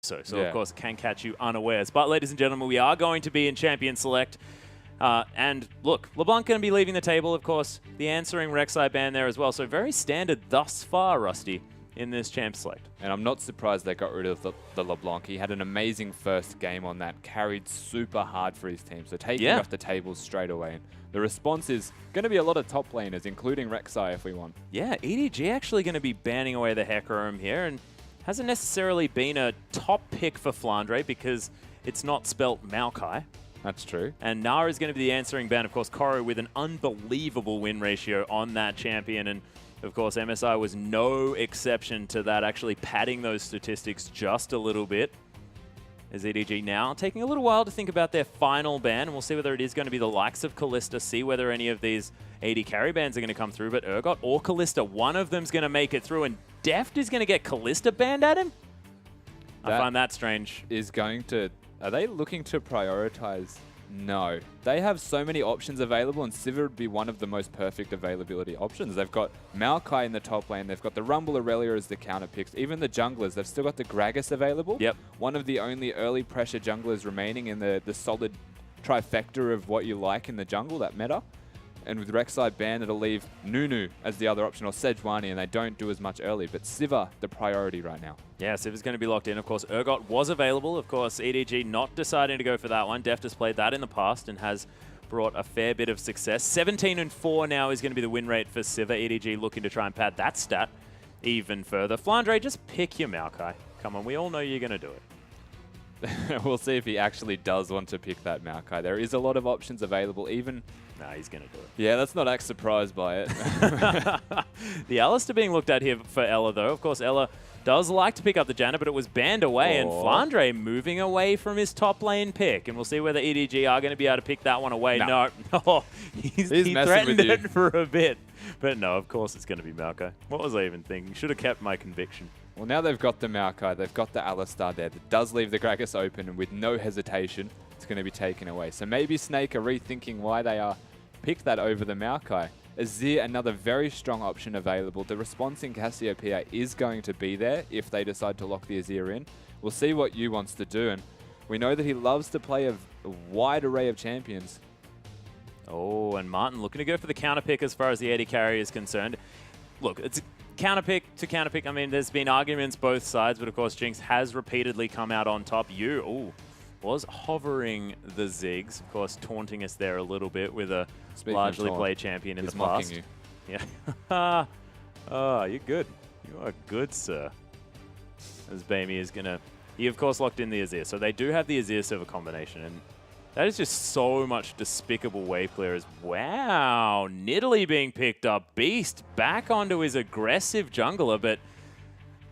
So of course, it can catch you unawares. But, ladies and gentlemen, we are going to be in Champion Select. And look, LeBlanc going to be leaving the table, of course. The answering Rek'Sai ban there as well. So very standard thus far, Rusty, in this Champ Select. And I'm not surprised they got rid of the LeBlanc. He had an amazing first game on that, carried super hard for his team. So taking off the tables straight away. And the response is going to be a lot of top laners, including Rek'Sai if we want. Yeah, EDG actually going to be banning away the Hecarim here. And hasn't necessarily been a top pick for Flandre because it's not spelt Maokai. That's true. And Gnar is going to be the answering ban. Of course, koroi with an unbelievable win ratio on that champion. And, of course, MSI was no exception to that, actually padding those statistics just a little bit. As EDG now taking a little while to think about their final ban. And we'll see whether it is going to be the likes of Kalista, see whether any of these AD carry bans are going to come through. But Urgot or Kalista, one of them's going to make it through. And Deft is going to get Kalista banned at him? I find that strange. Is going to... Are they looking to prioritize? No. They have so many options available, and Sivir would be one of the most perfect availability options. They've got Maokai in the top lane. They've got the Rumble Aurelia as the counter picks. Even the junglers, they've still got the Gragas available. Yep. One of the only early pressure junglers remaining in the solid trifecta of what you like in the jungle, that meta. And with Rek'Sai ban, it'll leave Nunu as the other option, or Sejuani, and they don't do as much early. But Sivir, the priority right now. Yeah, Sivir's going to be locked in. Of course, Urgot was available. Of course, EDG not deciding to go for that one. Deft has played that in the past and has brought a fair bit of success. 17-4 now is going to be the win rate for Sivir. EDG looking to try and pad that stat even further. Flandre, just pick your Maokai. Come on, we all know you're going to do it. We'll see if he actually does want to pick that Maokai. There is a lot of options available, even... Nah, he's going to do it. Yeah, let's not act surprised by it. The Alistair being looked at here for Ella, though. Of course, Ella does like to pick up the Janna, but it was banned away, and Flandre moving away from his top lane pick. And we'll see whether EDG are going to be able to pick that one away. No. He threatened it for a bit. But no, of course it's going to be Maokai. What was I even thinking? Should have kept my conviction. Well, now they've got the Maokai, they've got the Alistair there. That does leave the Gragas open, and with no hesitation, it's going to be taken away. So maybe Snake are rethinking why they are picked that over the Maokai. Azir, another very strong option available. The response in Cassiopeia is going to be there if they decide to lock the Azir in. We'll see what Yu wants to do, and we know that he loves to play a wide array of champions. Oh, and Martin looking to go for the counter pick as far as the AD carry is concerned. Look, it's counter pick to counter pick. I mean, there's been arguments both sides, but of course Jinx has repeatedly come out on top. Yu, was hovering the Ziggs, of course, taunting us there a little bit with a largely played champion in the past. Mocking you. Yeah. Oh, you're good. You are good, sir. As Bamey is going to... He, of course, locked in the Azir. So they do have the Azir server combination, and that is just so much despicable wave clearers. Wow, Nidalee being picked up. Beast back onto his aggressive jungler, but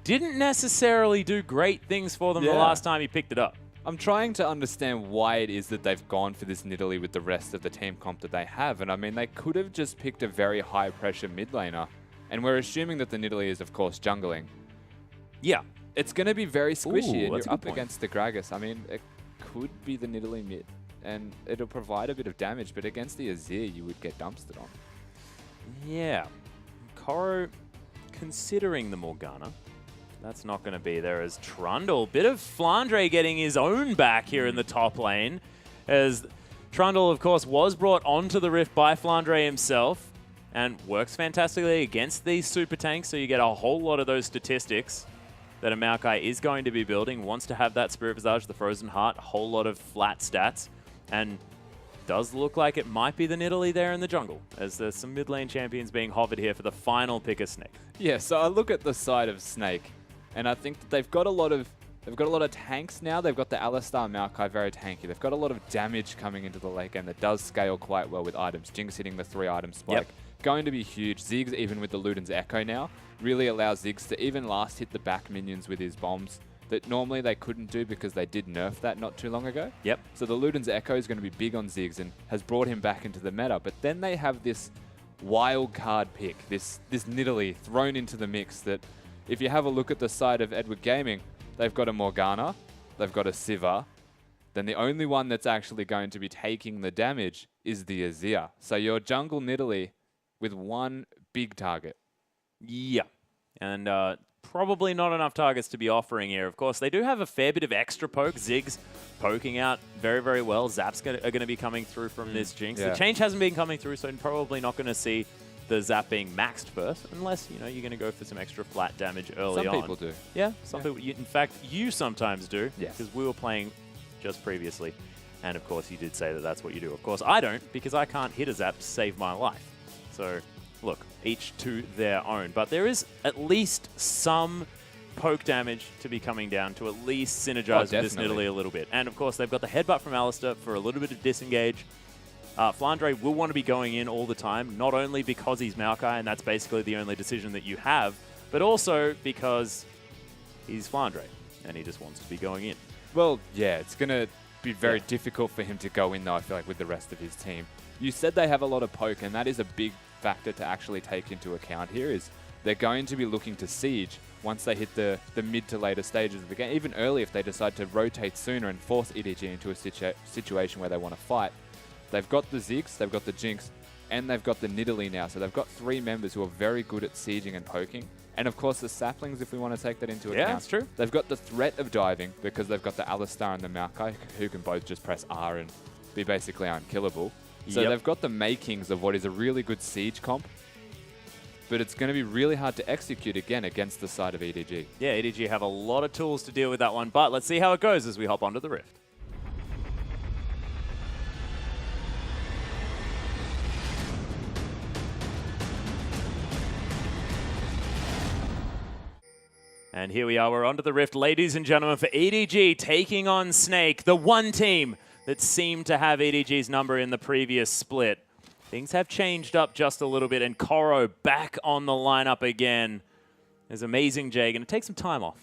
didn't necessarily do great things for them the last time he picked it up. I'm trying to understand why it is that they've gone for this Nidalee with the rest of the team comp that they have. And I mean, they could have just picked a very high pressure mid laner. And we're assuming that the Nidalee is, of course, jungling. Yeah. It's going to be very squishy, and you're up point. against the Gragas. I mean, it could be the Nidalee mid, and it'll provide a bit of damage, but against the Azir, you would get dumpstered on. Yeah. Koro considering the Morgana. That's not going to be there as Trundle. Bit of Flandre getting his own back here in the top lane, as Trundle, of course, was brought onto the Rift by Flandre himself and works fantastically against these super tanks, so you get a whole lot of those statistics that a Maokai is going to be building. Wants to have that Spirit Visage, the Frozen Heart, a whole lot of flat stats, and does look like it might be the Nidalee there in the jungle, as there's some mid lane champions being hovered here for the final pick of Snake. Yeah, so I look at the side of Snake, and I think that they've got a lot of tanks now. They've got the Alistair Maokai, very tanky. They've got a lot of damage coming into the late game that does scale quite well with items. Jinx hitting the 3-item spike. Going to be huge. Ziggs, even with the Luden's Echo now, really allows Ziggs to even last hit the back minions with his bombs that normally they couldn't do because they did nerf that not too long ago. Yep. So the Luden's Echo is going to be big on Ziggs and has brought him back into the meta. But then they have this wild card pick, this Nidalee thrown into the mix that, if you have a look at the side of Edward Gaming, they've got a Morgana, they've got a Sivir, then the only one that's actually going to be taking the damage is the Azir. So your jungle Nidalee with one big target. Yeah. And probably not enough targets to be offering here. Of course, they do have a fair bit of extra poke. Ziggs poking out very, very well. Zaps are going to be coming through from this Jinx. Yeah. The change hasn't been coming through, so probably not going to see the Zap being maxed first, unless, you know, you're going to go for some extra flat damage early on. Some people do. Yeah, some people. In fact, you sometimes do, Yes. because we were playing just previously. And, of course, you did say that that's what you do. Of course, I don't, because I can't hit a Zap to save my life. So, look, each to their own. But there is at least some poke damage to be coming down to at least synergize with this Nidalee a little bit. And, of course, they've got the headbutt from Alistair for a little bit of disengage. Flandre will want to be going in all the time, not only because he's Maokai, and that's basically the only decision that you have, but also because he's Flandre, and he just wants to be going in. Well, yeah, it's going to be very difficult for him to go in, though, I feel like, with the rest of his team. You said they have a lot of poke, and that is a big factor to actually take into account here, is they're going to be looking to siege once they hit the mid to later stages of the game, even early if they decide to rotate sooner and force EDG into a situation where they want to fight. They've got the Ziggs, they've got the Jinx, and they've got the Nidalee now. So they've got 3 members who are very good at sieging and poking. And of course the saplings, if we want to take that into account. Yeah, that's true. They've got the threat of diving because they've got the Alistar and the Maokai who can both just press R and be basically unkillable. So they've got the makings of what is a really good siege comp. But it's going to be really hard to execute again against the side of EDG. Yeah, EDG have a lot of tools to deal with that one, but let's see how it goes as we hop onto the Rift. And here we are, we're onto the Rift, ladies and gentlemen, for EDG taking on Snake, the one team that seemed to have EDG's number in the previous split. Things have changed up just a little bit, and Koroi back on the lineup again. There's Amazing Jay, going to take some time off.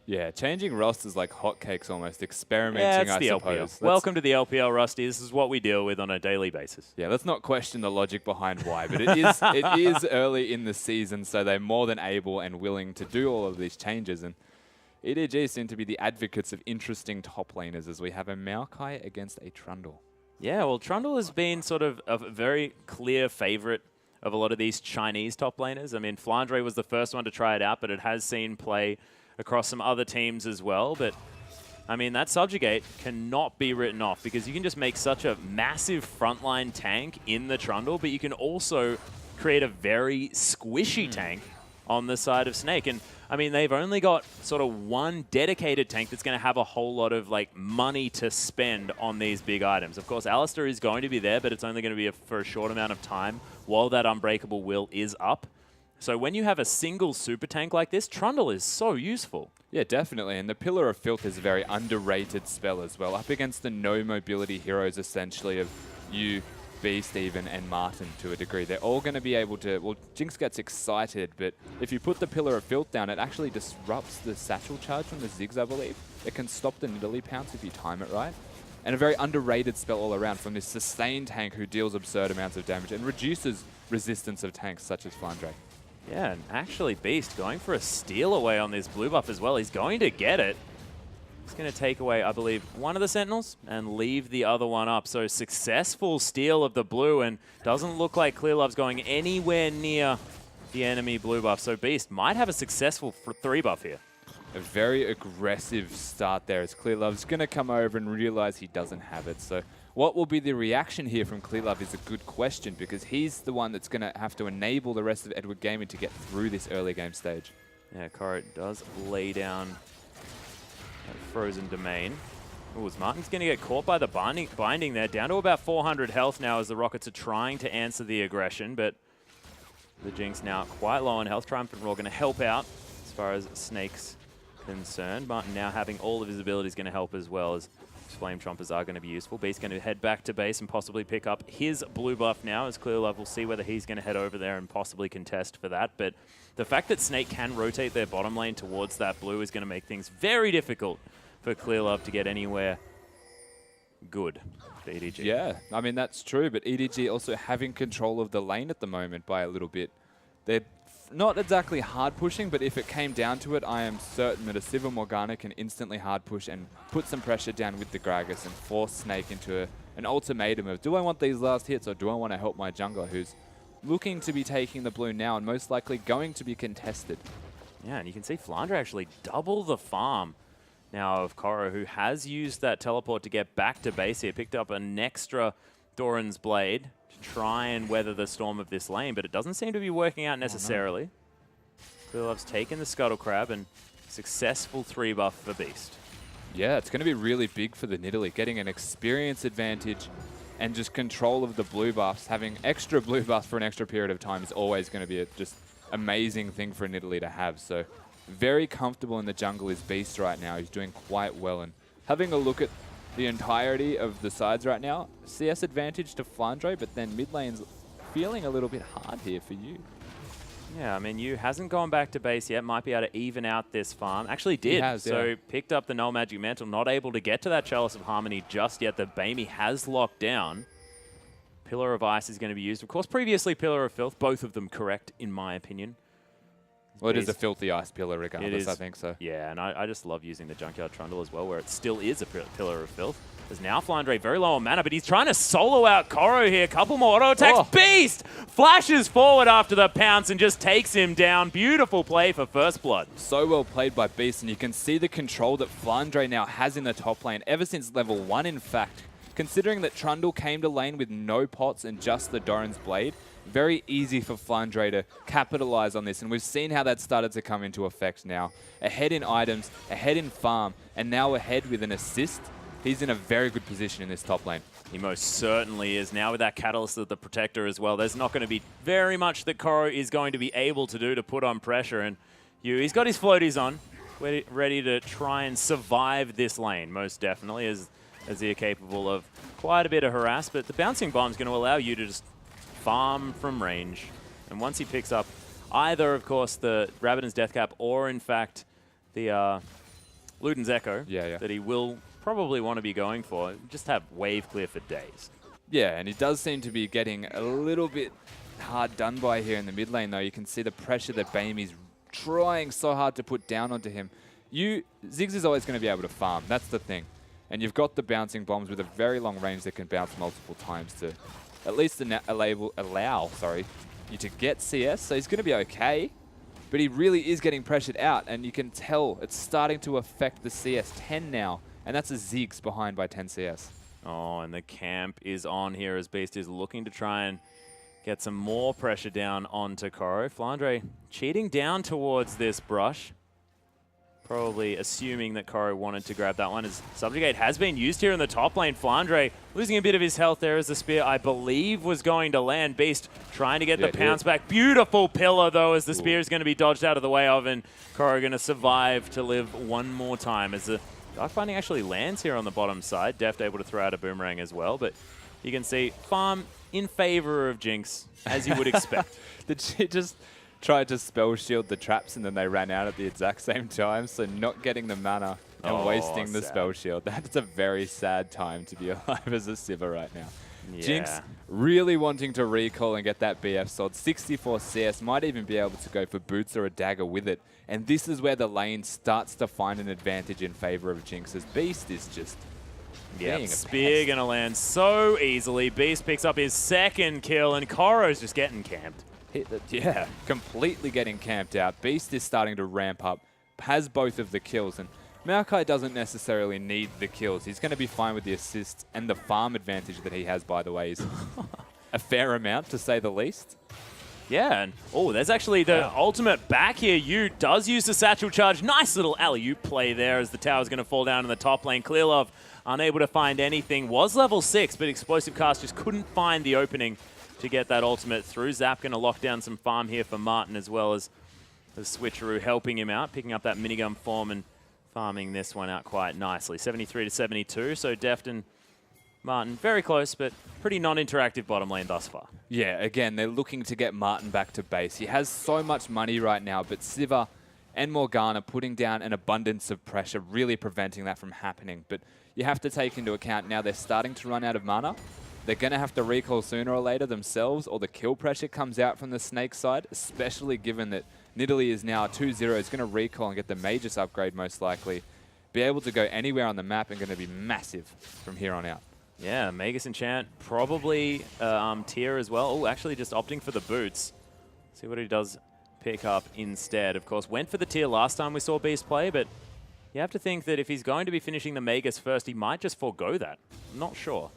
Yeah, changing rosters like hotcakes almost, experimenting, I suppose. LPL. Welcome to the LPL, Rusty. This is what we deal with on a daily basis. Yeah, let's not question the logic behind why, but it is early in the season, so they're more than able and willing to do all of these changes. And EDG seem to be the advocates of interesting top laners as we have a Maokai against a Trundle. Yeah, well, Trundle has been sort of a very clear favorite of a lot of these Chinese top laners. I mean, Flandre was the first one to try it out, but it has seen play across some other teams as well. But, I mean, that Subjugate cannot be written off because you can just make such a massive frontline tank in the Trundle, but you can also create a very squishy tank on the side of Snake. And, I mean, they've only got sort of one dedicated tank that's going to have a whole lot of, like, money to spend on these big items. Of course, Alistair is going to be there, but it's only going to be for a short amount of time while that Unbreakable Will is up. So when you have a single super tank like this, Trundle is so useful. Yeah, definitely. And the Pillar of Filth is a very underrated spell as well, up against the no mobility heroes, essentially, of you, Beast even, and Martin to a degree. They're all going to be able to... Well, Jinx gets excited, but if you put the Pillar of Filth down, it actually disrupts the satchel charge from the Ziggs, I believe. It can stop the Nidalee pounce if you time it right. And a very underrated spell all around from this sustained tank who deals absurd amounts of damage and reduces resistance of tanks such as Flandre. Yeah, and actually Beast going for a steal away on this blue buff as well. He's going to get it. He's going to take away, I believe, one of the Sentinels and leave the other one up. So successful steal of the blue, and doesn't look like Clearlove's going anywhere near the enemy blue buff. So Beast might have a successful 3 buff here. A very aggressive start there as Clearlove's going to come over and realize he doesn't have it. So what will be the reaction here from Clearlove is a good question, because he's the one that's going to have to enable the rest of Edward Gaming to get through this early game stage. Yeah, Koroi does lay down that frozen domain. Ooh, Martin's going to get caught by the binding there. Down to about 400 health now as the Rockets are trying to answer the aggression, but the Jinx now quite low on health. Triumphant Roar going to help out as far as Snake's concerned. Martin now having all of his abilities going to help as well, as Flame Chompers are going to be useful. Beast going to head back to base and possibly pick up his blue buff now, as Clearlove will see whether he's going to head over there and possibly contest for that. But the fact that Snake can rotate their bottom lane towards that blue is going to make things very difficult for Clearlove to get anywhere good for EDG. Yeah, I mean, that's true, but EDG also having control of the lane at the moment by a little bit. They're not exactly hard pushing, but if it came down to it, I am certain that a Sivir Morgana can instantly hard push and put some pressure down with the Gragas and force Snake into an ultimatum of, do I want these last hits or do I want to help my jungler who's looking to be taking the blue now and most likely going to be contested Yeah, and you can see Flandre actually double the farm now of Koroi, who has used that teleport to get back to base here. Picked up an extra Doran's Blade to try and weather the storm of this lane, but it doesn't seem to be working out necessarily. Clearlove's taken the Scuttle Crab and successful 3 buff for Beast. Yeah, it's going to be really big for the Nidalee, getting an experience advantage and just control of the blue buffs. Having extra blue buffs for an extra period of time is always going to be a just amazing thing for Nidalee to have. So very comfortable in the jungle is Beast right now. He's doing quite well. And having a look at the entirety of the sides right now, CS advantage to Flandre, but then mid lane's feeling a little bit hard here for you. Yeah, I mean, Yu hasn't gone back to base yet. Might be able to even out this farm. Actually did. He has, so yeah. Picked up the Null Magic Mantle. Not able to get to that Chalice of Harmony just yet. The Bamey has locked down. Pillar of Ice is going to be used. Of course, previously Pillar of Filth. Both of them correct, in my opinion. Well, it is a filthy ice pillar regardless, I think so. Yeah, and I just love using the Junkyard Trundle as well, where it still is a Pillar of Filth. There's now Flandre very low on mana, but he's trying to solo out Koroi here. Couple more auto attacks. Oh. Beast flashes forward after the pounce and just takes him down. Beautiful play for First Blood. So well played by Beast, and you can see the control that Flandre now has in the top lane ever since level 1, in fact. Considering that Trundle came to lane with no pots and just the Doran's Blade, very easy for Flandre to capitalize on this, and we've seen how that started to come into effect now. Ahead in items, ahead in farm, and now ahead with an assist. He's in a very good position in this top lane. He most certainly is. Now with that Catalyst of the Protector as well, there's not going to be very much that Koroi is going to be able to do to put on pressure. And he's got his floaties on, ready to try and survive this lane, most definitely, as they're capable of quite a bit of harass. But the Bouncing Bomb is going to allow you to just farm from range. And once he picks up either, of course, the Rabadon's Deathcap or, in fact, the Luden's Echo, that he will probably want to be going for, just have wave clear for days. Yeah, and he does seem to be getting a little bit hard done by here in the mid lane, though. You can see the pressure that Bamey's trying so hard to put down onto him. Ziggs is always going to be able to farm. That's the thing. And you've got the bouncing bombs with a very long range that can bounce multiple times to at least allow you to get CS. So he's going to be okay. But he really is getting pressured out, and you can tell it's starting to affect the CS 10 now. And that's a Ziggs behind by 10 CS. Oh, and the camp is on here as Beast is looking to try and get some more pressure down onto Koroi. Flandre cheating down towards this brush. Probably assuming that Koroi wanted to grab that one, as Subjugate has been used here in the top lane. Flandre losing a bit of his health there as the spear, I believe, was going to land. Beast trying to get the pounce back. Beautiful pillar, though, as the spear is going to be dodged out of the way of, and Koroi going to survive to live one more time as the Dark Binding actually lands here on the bottom side. Deft able to throw out a boomerang as well, but you can see farm in favor of Jinx, as you would expect. Did she just tried to spell shield the traps and then they ran out at the exact same time, so not getting the mana and wasting the spell shield. That's a very sad time to be alive as a Sivir right now. Yeah. Jinx really wanting to recall and get that BF sword. 64 CS, might even be able to go for boots or a dagger with it. And this is where the lane starts to find an advantage in favor of Jinx's. Beast is just spear going to land so easily. Beast picks up his second kill, and Koro's just getting camped. Yeah, completely getting camped out. Beast is starting to ramp up, has both of the kills, and Maokai doesn't necessarily need the kills. He's going to be fine with the assists, and the farm advantage that he has, by the way, is a fair amount, to say the least. Yeah, and there's actually the ultimate back here. Yu does use the satchel charge. Nice little alley-oop play there as the tower's going to fall down in the top lane. Clearlove, unable to find anything, was level 6, but Explosive Cast just couldn't find the opening to get that ultimate through. Zap going to lock down some farm here for Martin, as well as the switcheroo helping him out, picking up that minigun form and farming this one out quite nicely. 73 to 72, so Deft and Martin very close, but pretty non-interactive bottom lane thus far. Yeah, again, they're looking to get Martin back to base. He has so much money right now, but Sivir and Morgana putting down an abundance of pressure, really preventing that from happening. But you have to take into account now they're starting to run out of mana. They're going to have to recall sooner or later themselves, or the kill pressure comes out from the Snake side, especially given that Nidalee is now 2-0. Is going to recall and get the Magus upgrade most likely. Be able to go anywhere on the map and going to be massive from here on out. Yeah, Magus Enchant, probably tier as well. Oh, actually just opting for the boots. See what he does pick up instead. Of course, went for the tier last time we saw Beast play, but you have to think that if he's going to be finishing the Magus first, he might just forego that. I'm not sure.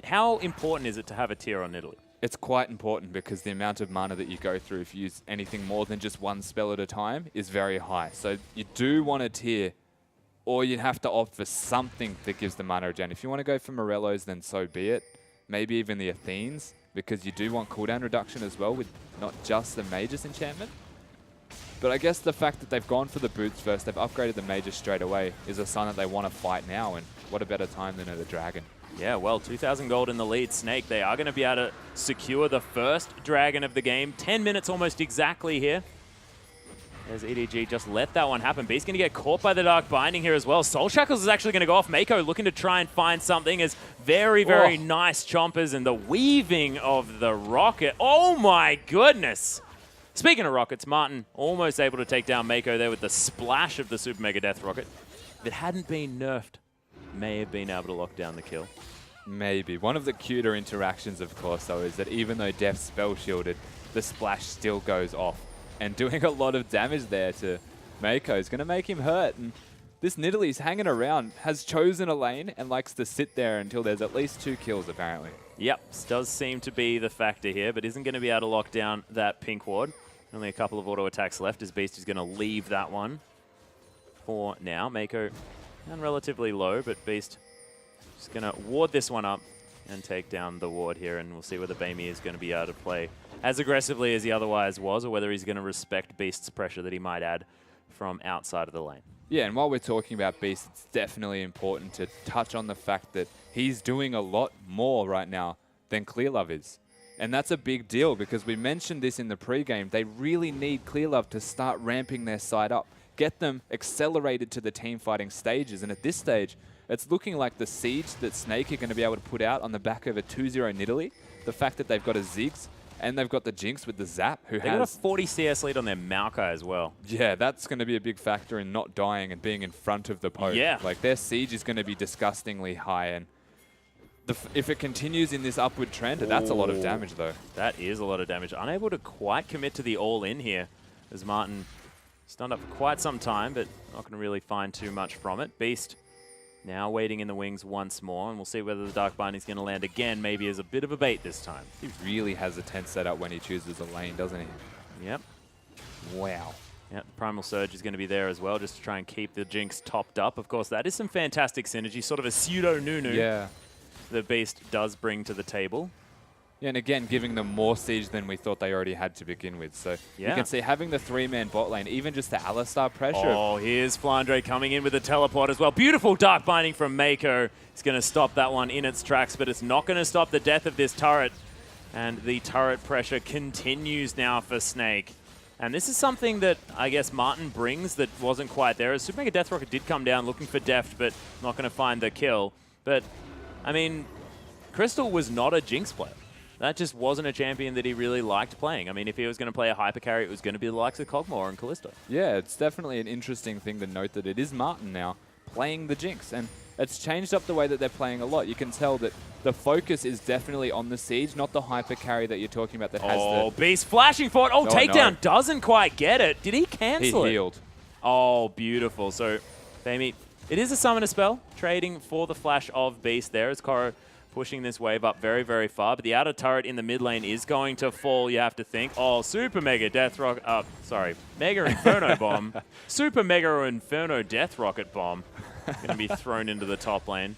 How important is it to have a tier on Nidalee? It's quite important because the amount of mana that you go through if you use anything more than just one spell at a time is very high. So you do want a tier, or you'd have to opt for something that gives the mana regen. If you want to go for Morellos, then so be it. Maybe even the Athenes, because you do want cooldown reduction as well with not just the Magus enchantment. But I guess the fact that they've gone for the boots first, they've upgraded the Magus straight away, is a sign that they want to fight now, and what a better time than at a Dragon. Yeah, well, 2,000 gold in the lead. Snake, they are going to be able to secure the first Dragon of the game. 10 minutes almost exactly here. As EDG just let that one happen. Beast's going to get caught by the Dark Binding here as well. Soul Shackles is actually going to go off. Mako looking to try and find something as very, very nice chompers and the weaving of the rocket. Oh my goodness. Speaking of rockets, Martin almost able to take down Mako there with the splash of the Super Mega Death Rocket. If it hadn't been nerfed, may have been able to lock down the kill. Maybe. One of the cuter interactions, of course, though, is that even though Death's spell shielded, the splash still goes off. And doing a lot of damage there to Mako is going to make him hurt. And this Nidalee's hanging around, has chosen a lane, and likes to sit there until there's at least 2 kills, apparently. Yep, does seem to be the factor here, but isn't going to be able to lock down that pink ward. Only a couple of auto attacks left as Beast is going to leave that one for now. Mako down relatively low, but Beast just going to ward this one up and take down the ward here, and we'll see whether Bamey is going to be able to play as aggressively as he otherwise was, or whether he's going to respect Beast's pressure that he might add from outside of the lane. Yeah, and while we're talking about Beast, it's definitely important to touch on the fact that he's doing a lot more right now than Clearlove is. And that's a big deal because we mentioned this in the pregame. They really need Clearlove to start ramping their side up, get them accelerated to the team fighting stages. And at this stage, it's looking like the siege that Snake are going to be able to put out on the back of a 2-0 Nidalee, the fact that they've got a Ziggs, and they've got the Jinx with the Zap, who has... They've got a 40 CS lead on their Maokai as well. Yeah, that's going to be a big factor in not dying and being in front of the poke. Yeah. Like, their siege is going to be disgustingly high, and if it continues in this upward trend, that's a lot of damage, though. That is a lot of damage. Unable to quite commit to the all-in here, as Martin stunned up for quite some time, but not going to really find too much from it. Beast now waiting in the wings once more, and we'll see whether the Dark Binding is going to land again, maybe as a bit of a bait this time. He really has a tense setup when he chooses a lane, doesn't he? Yep. Wow. Yep, the Primal Surge is going to be there as well, just to try and keep the Jinx topped up. Of course, that is some fantastic synergy, sort of a pseudo-Nunu. Yeah. The Beast does bring to the table. Yeah, and again, giving them more siege than we thought they already had to begin with. So you can see having the 3-man bot lane, even just the Alistar pressure. Oh, here's Flandre coming in with a teleport as well. Beautiful Dark Binding from Mako. He's going to stop that one in its tracks, but it's not going to stop the death of this turret. And the turret pressure continues now for Snake. And this is something that I guess Martin brings that wasn't quite there. As Super Mega Death Rocket did come down looking for deft, but not going to find the kill. But, I mean, Crystal was not a Jinx player. That just wasn't a champion that he really liked playing. I mean, if he was going to play a hyper carry, it was going to be the likes of Kog'Maw and Kalista. Yeah, it's definitely an interesting thing to note that it is Martin now playing the Jinx. And it's changed up the way that they're playing a lot. You can tell that the focus is definitely on the siege, not the hyper carry that you're talking about that has the... Oh, Beast flashing for it. Oh, takedown doesn't quite get it. Did he cancel it? He healed. Oh, beautiful. So, Bamey, it is a summoner spell, trading for the flash of Beast there as Koroi pushing this wave up very, very far. But the outer turret in the mid lane is going to fall, you have to think. Oh, Super Mega Death Rocket... Mega Inferno Bomb. Super Mega Inferno Death Rocket Bomb. Going to be thrown into the top lane.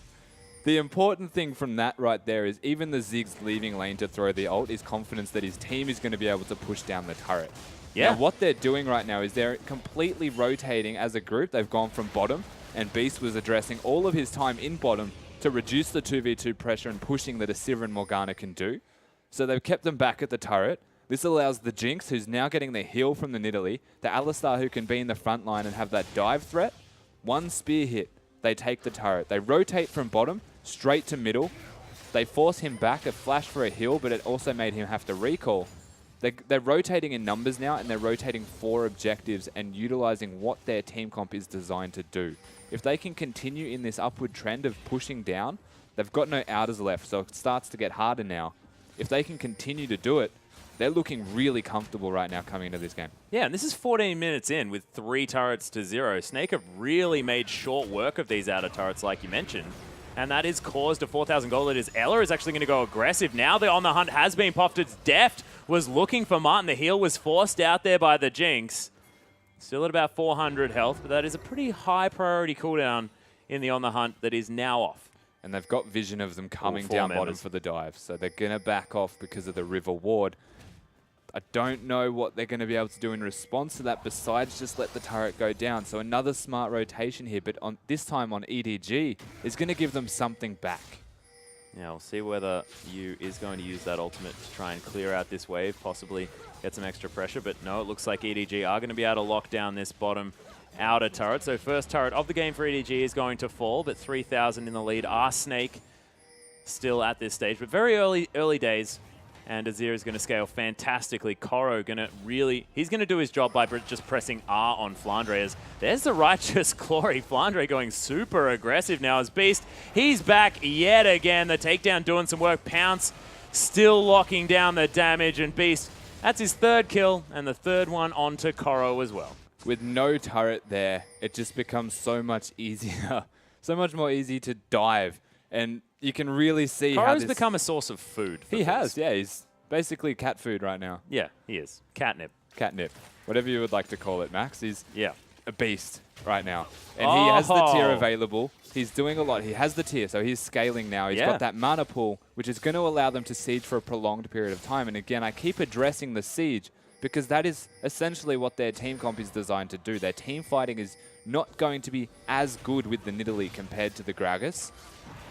The important thing from that right there is even the Ziggs leaving lane to throw the ult is confidence that his team is going to be able to push down the turret. Yeah. Now, what they're doing right now is they're completely rotating as a group. They've gone from bottom, and Beast was addressing all of his time in bottom to reduce the 2v2 pressure and pushing that a Sivir and Morgana can do. So they've kept them back at the turret. This allows the Jinx, who's now getting the heal from the Nidalee, the Alistar, who can be in the front line and have that dive threat. One spear hit, they take the turret. They rotate from bottom straight to middle. They force him back, a flash for a heal, but it also made him have to recall. They're rotating in numbers now, and they're rotating for objectives and utilizing what their team comp is designed to do. If they can continue in this upward trend of pushing down, they've got no outers left, so it starts to get harder now. If they can continue to do it, they're looking really comfortable right now coming into this game. Yeah, and this is 14 minutes in with 3 turrets to 0. Snake have really made short work of these outer turrets, like you mentioned. And that is caused a 4,000 gold leaders. Ella is actually going to go aggressive. Now the On The Hunt has been popped. It's Deft was looking for Martin. The heal was forced out there by the Jinx. Still at about 400 health, but that is a pretty high priority cooldown in the On The Hunt that is now off. And they've got vision of them coming down bottom for the dive. So they're going to back off because of the river ward. I don't know what they're going to be able to do in response to that besides just let the turret go down. So another smart rotation here, but on this time on EDG is going to give them something back. Yeah, we'll see whether Yu is going to use that ultimate to try and clear out this wave, possibly get some extra pressure. But no, it looks like EDG are going to be able to lock down this bottom outer turret. So first turret of the game for EDG is going to fall, but 3,000 in the lead are Snake still at this stage. But very early days. And Azir is going to scale fantastically. Koroi going to really... He's going to do his job by just pressing R on Flandre. There's the Righteous Glory. Flandre going super aggressive now as Beast. He's back yet again. The takedown doing some work. Pounce still locking down the damage. And Beast, that's his 3rd kill. And the 3rd one onto Koroi as well. With no turret there, it just becomes so much easier. So much more easy to dive. And you can really see how Koro's become a source of food. He has, yeah. He's basically cat food right now. Yeah, he is. Catnip. Catnip. Whatever you would like to call it, Max. He's a beast right now. And he has the tier available. He's doing a lot. He has the tier, so he's scaling now. He's got that mana pool, which is going to allow them to siege for a prolonged period of time. And again, I keep addressing the siege because that is essentially what their team comp is designed to do. Their team fighting is not going to be as good with the Nidalee compared to the Gragas.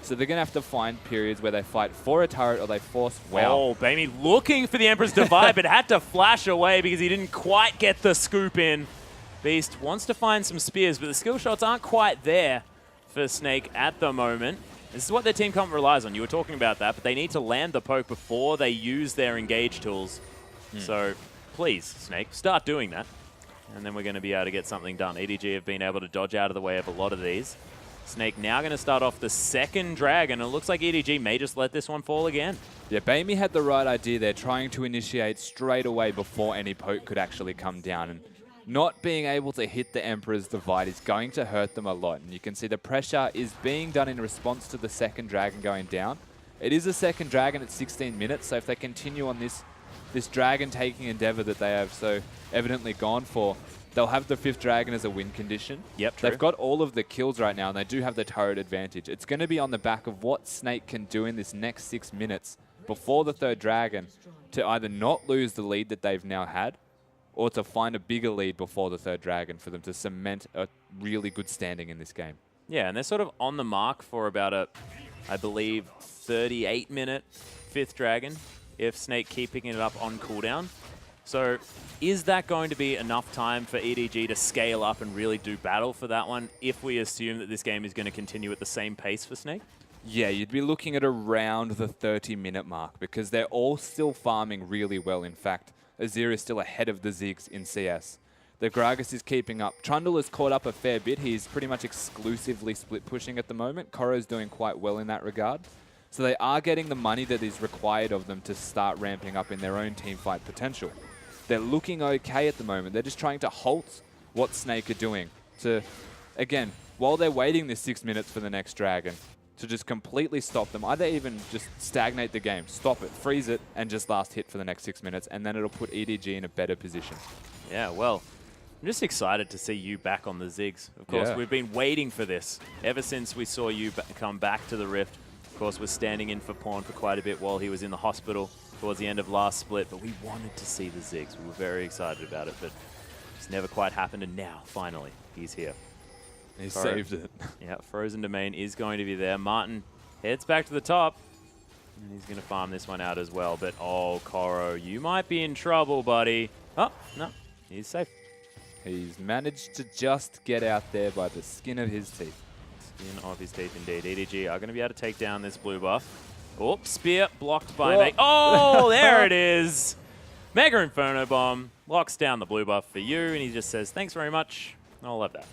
So they're going to have to find periods where they fight for a turret or they force... Wow. Oh, baby, looking for the Emperor's Divide, but had to flash away because he didn't quite get the scoop in. Beast wants to find some spears, but the skill shots aren't quite there for Snake at the moment. This is what their team comp relies on. You were talking about that, but they need to land the poke before they use their engage tools. So please, Snake, start doing that. And then we're going to be able to get something done. EDG have been able to dodge out of the way of a lot of these. Snake now going to start off the 2nd dragon. It looks like EDG may just let this one fall again. Yeah, Bamey had the right idea there, trying to initiate straight away before any poke could actually come down. And not being able to hit the Emperor's Divide is going to hurt them a lot. And you can see the pressure is being done in response to the 2nd dragon going down. It is a 2nd dragon at 16 minutes, so if they continue on this dragon-taking endeavor that they have so evidently gone for, they'll have the 5th dragon as a win condition. Yep, true. They've got all of the kills right now, and they do have the turret advantage. It's going to be on the back of what Snake can do in this next 6 minutes before the 3rd dragon to either not lose the lead that they've now had or to find a bigger lead before the 3rd dragon for them to cement a really good standing in this game. Yeah, and they're sort of on the mark for about a, I believe, 38-minute 5th dragon if Snake keep picking it up on cooldown. So is that going to be enough time for EDG to scale up and really do battle for that one if we assume that this game is going to continue at the same pace for Snake? Yeah, you'd be looking at around the 30-minute mark because they're all still farming really well. In fact, Azir is still ahead of the Ziggs in CS. The Gragas is keeping up. Trundle has caught up a fair bit. He's pretty much exclusively split pushing at the moment. Koro's doing quite well in that regard. So they are getting the money that is required of them to start ramping up in their own team fight potential. They're looking okay at the moment. They're just trying to halt what Snake are doing to, again, while they're waiting this 6 minutes for the next dragon, to just completely stop them. Either even just stagnate the game, stop it, freeze it, and just last hit for the next 6 minutes, and then it'll put EDG in a better position. Yeah, well, I'm just excited to see you back on the Ziggs. Of course, we've been waiting for this ever since we saw you come back to the Rift. Of course, we're standing in for Pawn for quite a bit while he was in the hospital towards the end of last split, but we wanted to see the Ziggs. We were very excited about it, but it's never quite happened, and now, finally, he's here. He saved it. Yeah, Frozen Domain is going to be there. Martin heads back to the top, and he's going to farm this one out as well, but oh, Koroi, you might be in trouble, buddy. Oh, no, he's safe. He's managed to just get out there by the skin of his teeth. Skin of his teeth, indeed. EDG are going to be able to take down this blue buff. Oh, spear blocked by Meg. Oh, there it is. Mega Inferno Bomb locks down the blue buff for you, and he just says, thanks very much. I'll love that.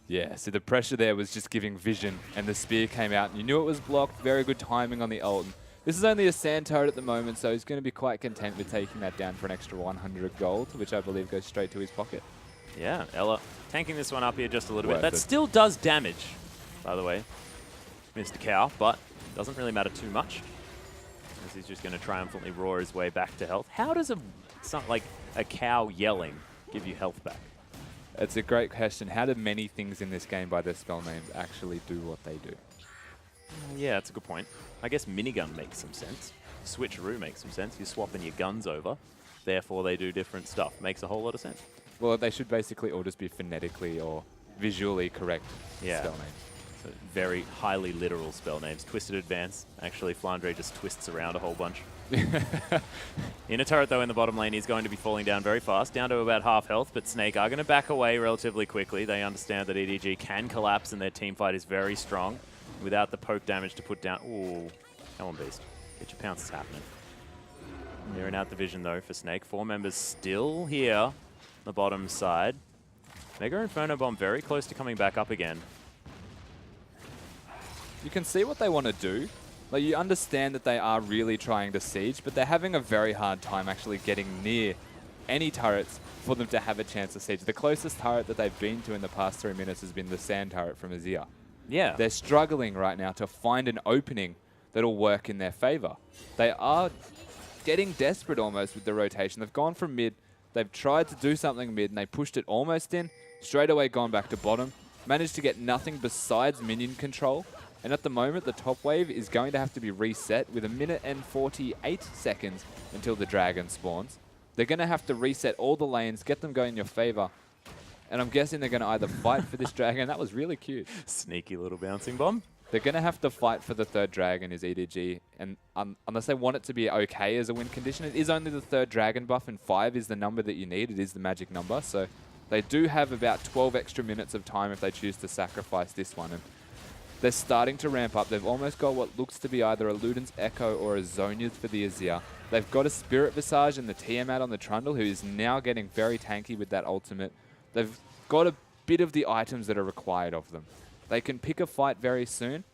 Yeah, so the pressure there was just giving vision, and the spear came out, and you knew it was blocked. Very good timing on the ult. This is only a sand turret at the moment, so he's going to be quite content with taking that down for an extra 100 gold, which I believe goes straight to his pocket. Yeah, Ella tanking this one up here just a little bit. Worth That it. still does damage, by the way, Mr. Cow, but doesn't really matter too much, as he's just going to triumphantly roar his way back to health. How does like a cow yelling give you health back? It's a great question. How do many things in this game by their spell names actually do what they do? Yeah, that's a good point. I guess minigun makes some sense. Switcheroo makes some sense. You're swapping your guns over, therefore they do different stuff. Makes a whole lot of sense. Well, they should basically all just be phonetically or visually correct spell names. So very highly literal spell names. Twisted Advance. Actually, Flandre just twists around a whole bunch. Inner turret, though, in the bottom lane is going to be falling down very fast, down to about half health, but Snake are going to back away relatively quickly. They understand that EDG can collapse and their team fight is very strong without the poke damage to put down. Ooh, come on, Beast. Get your pounces happening. They're in out the vision, though, for Snake. 4 members still here on the bottom side. Mega Inferno Bomb very close to coming back up again. You can see what they want to do. Like, you understand that they are really trying to siege, but they're having a very hard time actually getting near any turrets for them to have a chance to siege. The closest turret that they've been to in the past 3 minutes has been the sand turret from Azir. Yeah. They're struggling right now to find an opening that'll work in their favor. They are getting desperate almost with the rotation. They've gone from mid, they've tried to do something mid, and they pushed it almost in, straight away gone back to bottom, managed to get nothing besides minion control. And at the moment, the top wave is going to have to be reset with 1 minute and 48 seconds until the dragon spawns. They're going to have to reset all the lanes, get them going in your favor. And I'm guessing they're going to either fight for this dragon. That was really cute. Sneaky little bouncing bomb. They're going to have to fight for the 3rd dragon as EDG. And unless they want it to be okay as a win condition, it is only the 3rd dragon buff, and 5 is the number that you need. It is the magic number. So they do have about 12 extra minutes of time if they choose to sacrifice this one. And they're starting to ramp up. They've almost got what looks to be either a Luden's Echo or a Zhonya's for the Azir. They've got a Spirit Visage and the Tiamat on the Trundle, who is now getting very tanky with that ultimate. They've got a bit of the items that are required of them. They can pick a fight very soon,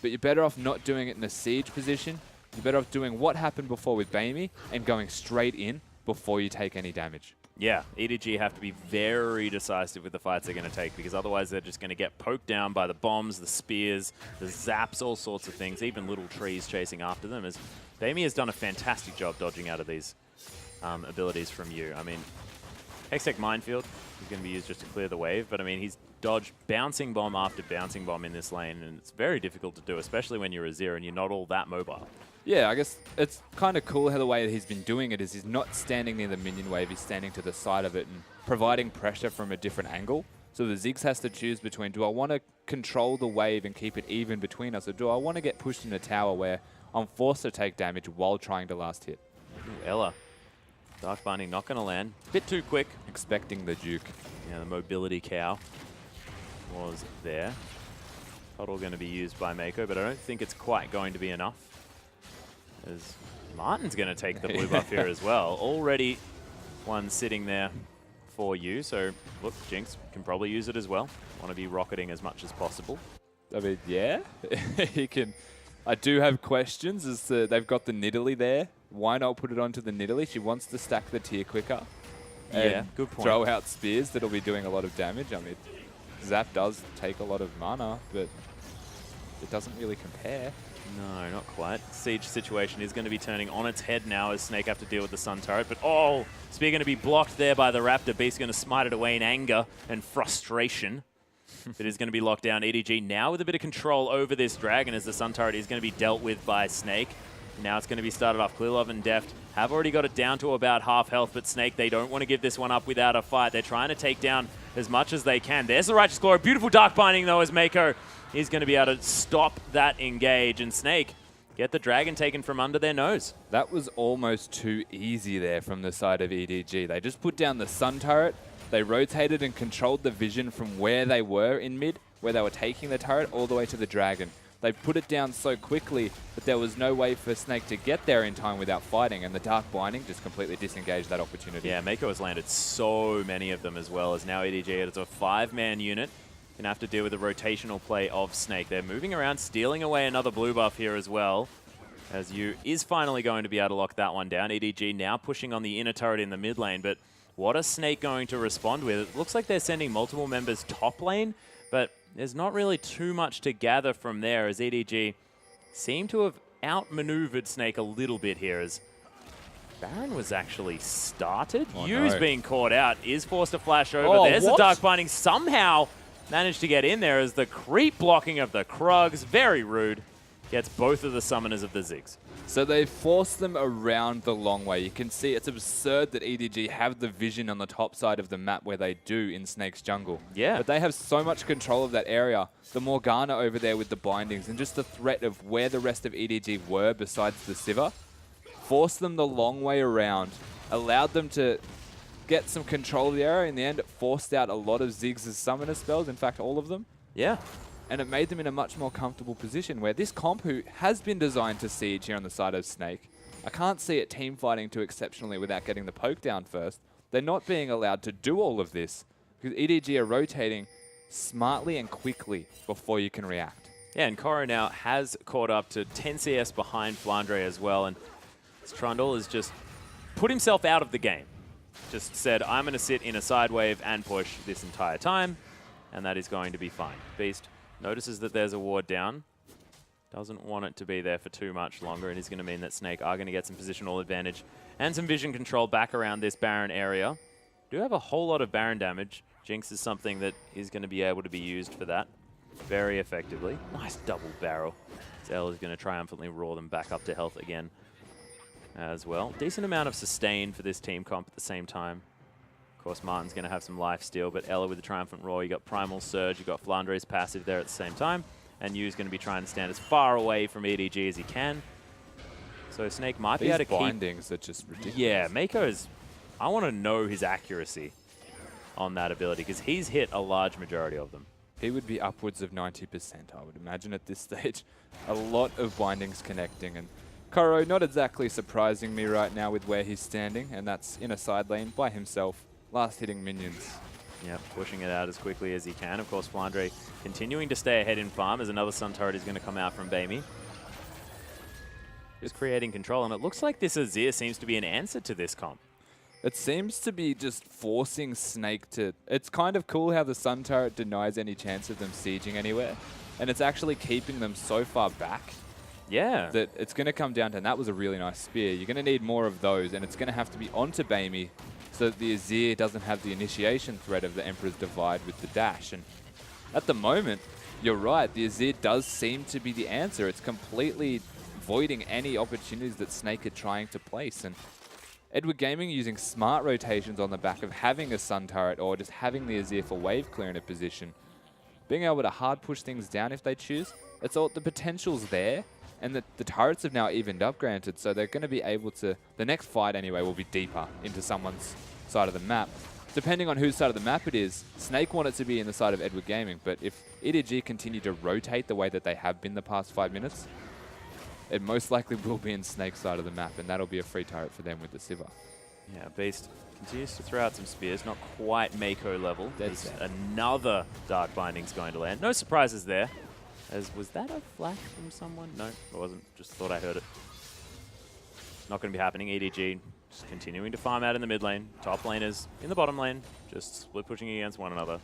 but you're better off not doing it in a siege position. You're better off doing what happened before with Baimi and going straight in before you take any damage. Yeah, EDG have to be very decisive with the fights they're going to take, because otherwise they're just going to get poked down by the bombs, the spears, the zaps, all sorts of things, even little trees chasing after them. As Baimi has done a fantastic job dodging out of these abilities from you. I mean, Hextech Minefield is going to be used just to clear the wave, but I mean, he's dodged bouncing bomb after bouncing bomb in this lane, and it's very difficult to do, especially when you're Azir and you're not all that mobile. Yeah, I guess it's kind of cool how the way that he's been doing it is he's not standing near the minion wave, he's standing to the side of it and providing pressure from a different angle. So the Ziggs has to choose between, do I want to control the wave and keep it even between us, or do I want to get pushed in a tower where I'm forced to take damage while trying to last hit? Ooh, Ella. Dark Binding not going to land. Bit too quick. Expecting the Duke. Yeah, the mobility cow was there. Puddle going to be used by Mako, but I don't think it's quite going to be enough, as Martin's going to take the blue buff here as well. Already one sitting there for you, so look, Jinx can probably use it as well. Want to be rocketing as much as possible. I mean, yeah, he can. I do have questions as to, they've got the Nidalee there. Why not put it onto the Nidalee? She wants to stack the tier quicker. Yeah, and good point. Throw out spears that'll be doing a lot of damage. I mean, Zap does take a lot of mana, but it doesn't really compare. No, not quite. Siege situation is going to be turning on its head now as Snake have to deal with the Sun Turret. But, oh, Spear going to be blocked there by the Raptor. Beast going to smite it away in anger and frustration. It is going to be locked down. EDG now with a bit of control over this Dragon, as the Sun Turret is going to be dealt with by Snake. Now it's going to be started off. Clearlove and Deft have already got it down to about half health, but Snake, they don't want to give this one up without a fight. They're trying to take down as much as they can. There's the Righteous Glory. Beautiful Dark Binding, though, as Mako is going to be able to stop that engage. And Snake get the Dragon taken from under their nose. That was almost too easy there from the side of EDG. They just put down the Sun Turret. They rotated and controlled the vision from where they were in mid, where they were taking the turret, all the way to the Dragon. They put it down so quickly that there was no way for Snake to get there in time without fighting, and the Dark Binding just completely disengaged that opportunity. Yeah, Mako has landed so many of them as well, as now EDG is a 5-man unit. Going to have to deal with the rotational play of Snake. They're moving around, stealing away another blue buff here as well. as you is finally going to be able to lock that one down. EDG now pushing on the inner turret in the mid lane, but what is Snake going to respond with? It looks like they're sending multiple members top lane, but there's not really too much to gather from there, as EDG seem to have outmaneuvered Snake a little bit here, as Baron was actually started. Oh, Yu's no. being caught out, is forced to flash over. Oh, There's what? the Dark Binding, somehow managed to get in there as the creep blocking of the Krugs, very rude, gets both of the summoners of the Ziggs. So they forced them around the long way. You can see it's absurd that EDG have the vision on the top side of the map where they do in Snake's jungle. Yeah. But they have so much control of that area. The Morgana over there with the bindings and just the threat of where the rest of EDG were besides the Sivir forced them the long way around, allowed them to get some control of the area. In the end, it forced out a lot of Ziggs' summoner spells, in fact, all of them. Yeah. And it made them in a much more comfortable position where this comp, who has been designed to siege here on the side of Snake, I can't see it team fighting too exceptionally without getting the poke down first. They're not being allowed to do all of this because EDG are rotating smartly and quickly before you can react. Yeah, and koroi now has caught up to 10 CS behind Flandre as well, and Trundle has just put himself out of the game. Just said, I'm going to sit in a side wave and push this entire time, and that is going to be fine. Beast notices that there's a ward down. Doesn't want it to be there for too much longer, and is going to mean that Snake are going to get some positional advantage and some vision control back around this Baron area. Do have a whole lot of Baron damage. Jinx is something that is going to be able to be used for that very effectively. Nice double barrel. Zell is going to triumphantly roar them back up to health again as well. Decent amount of sustain for this team comp at the same time. Of course, Martin's going to have some life steal, but Ella with the Triumphant Roar, you got Primal Surge, you got Flandre's passive there at the same time, and Yu's going to be trying to stand as far away from EDG as he can. So Snake might be able to keep... These bindings are just ridiculous. Yeah, Mako's... I want to know his accuracy on that ability, because he's hit a large majority of them. He would be upwards of 90%, I would imagine, at this stage. A lot of bindings connecting, and koroi not exactly surprising me right now with where he's standing, and that's in a side lane by himself, last hitting minions. Yep, pushing it out as quickly as he can. Of course, Flandre continuing to stay ahead in farm as another Sun Turret is going to come out from Baimi. Just creating control, and it looks like this Azir seems to be an answer to this comp. It seems to be just forcing Snake to... It's kind of cool how the Sun Turret denies any chance of them sieging anywhere, and it's actually keeping them so far back. Yeah. That it's going to come down to, and that was a really nice spear. You're going to need more of those, and it's going to have to be onto Baimi so that the Azir doesn't have the initiation threat of the Emperor's Divide with the dash. And at the moment, you're right, the Azir does seem to be the answer. It's completely voiding any opportunities that Snake are trying to place. And Edward Gaming using smart rotations on the back of having a Sun Turret or just having the Azir for wave clear in a position. Being able to hard push things down if they choose. It's all, the potential's there. And the turrets have now evened up, granted, so they're going to be able to... The next fight, anyway, will be deeper into someone's side of the map. Depending on whose side of the map it is, Snake want it to be in the side of Edward Gaming, but if EDG continue to rotate the way that they have been the past 5 minutes, it most likely will be in Snake's side of the map, and that'll be a free turret for them with the Sivir. Yeah, Beast continues to throw out some spears, not quite Mako level. There's another Dark Binding's going to land. No surprises there. Was that a flash from someone? No, it wasn't. Just thought I heard it. Not going to be happening. EDG just continuing to farm out in the mid lane. Top laners in the bottom lane, just split pushing against one another.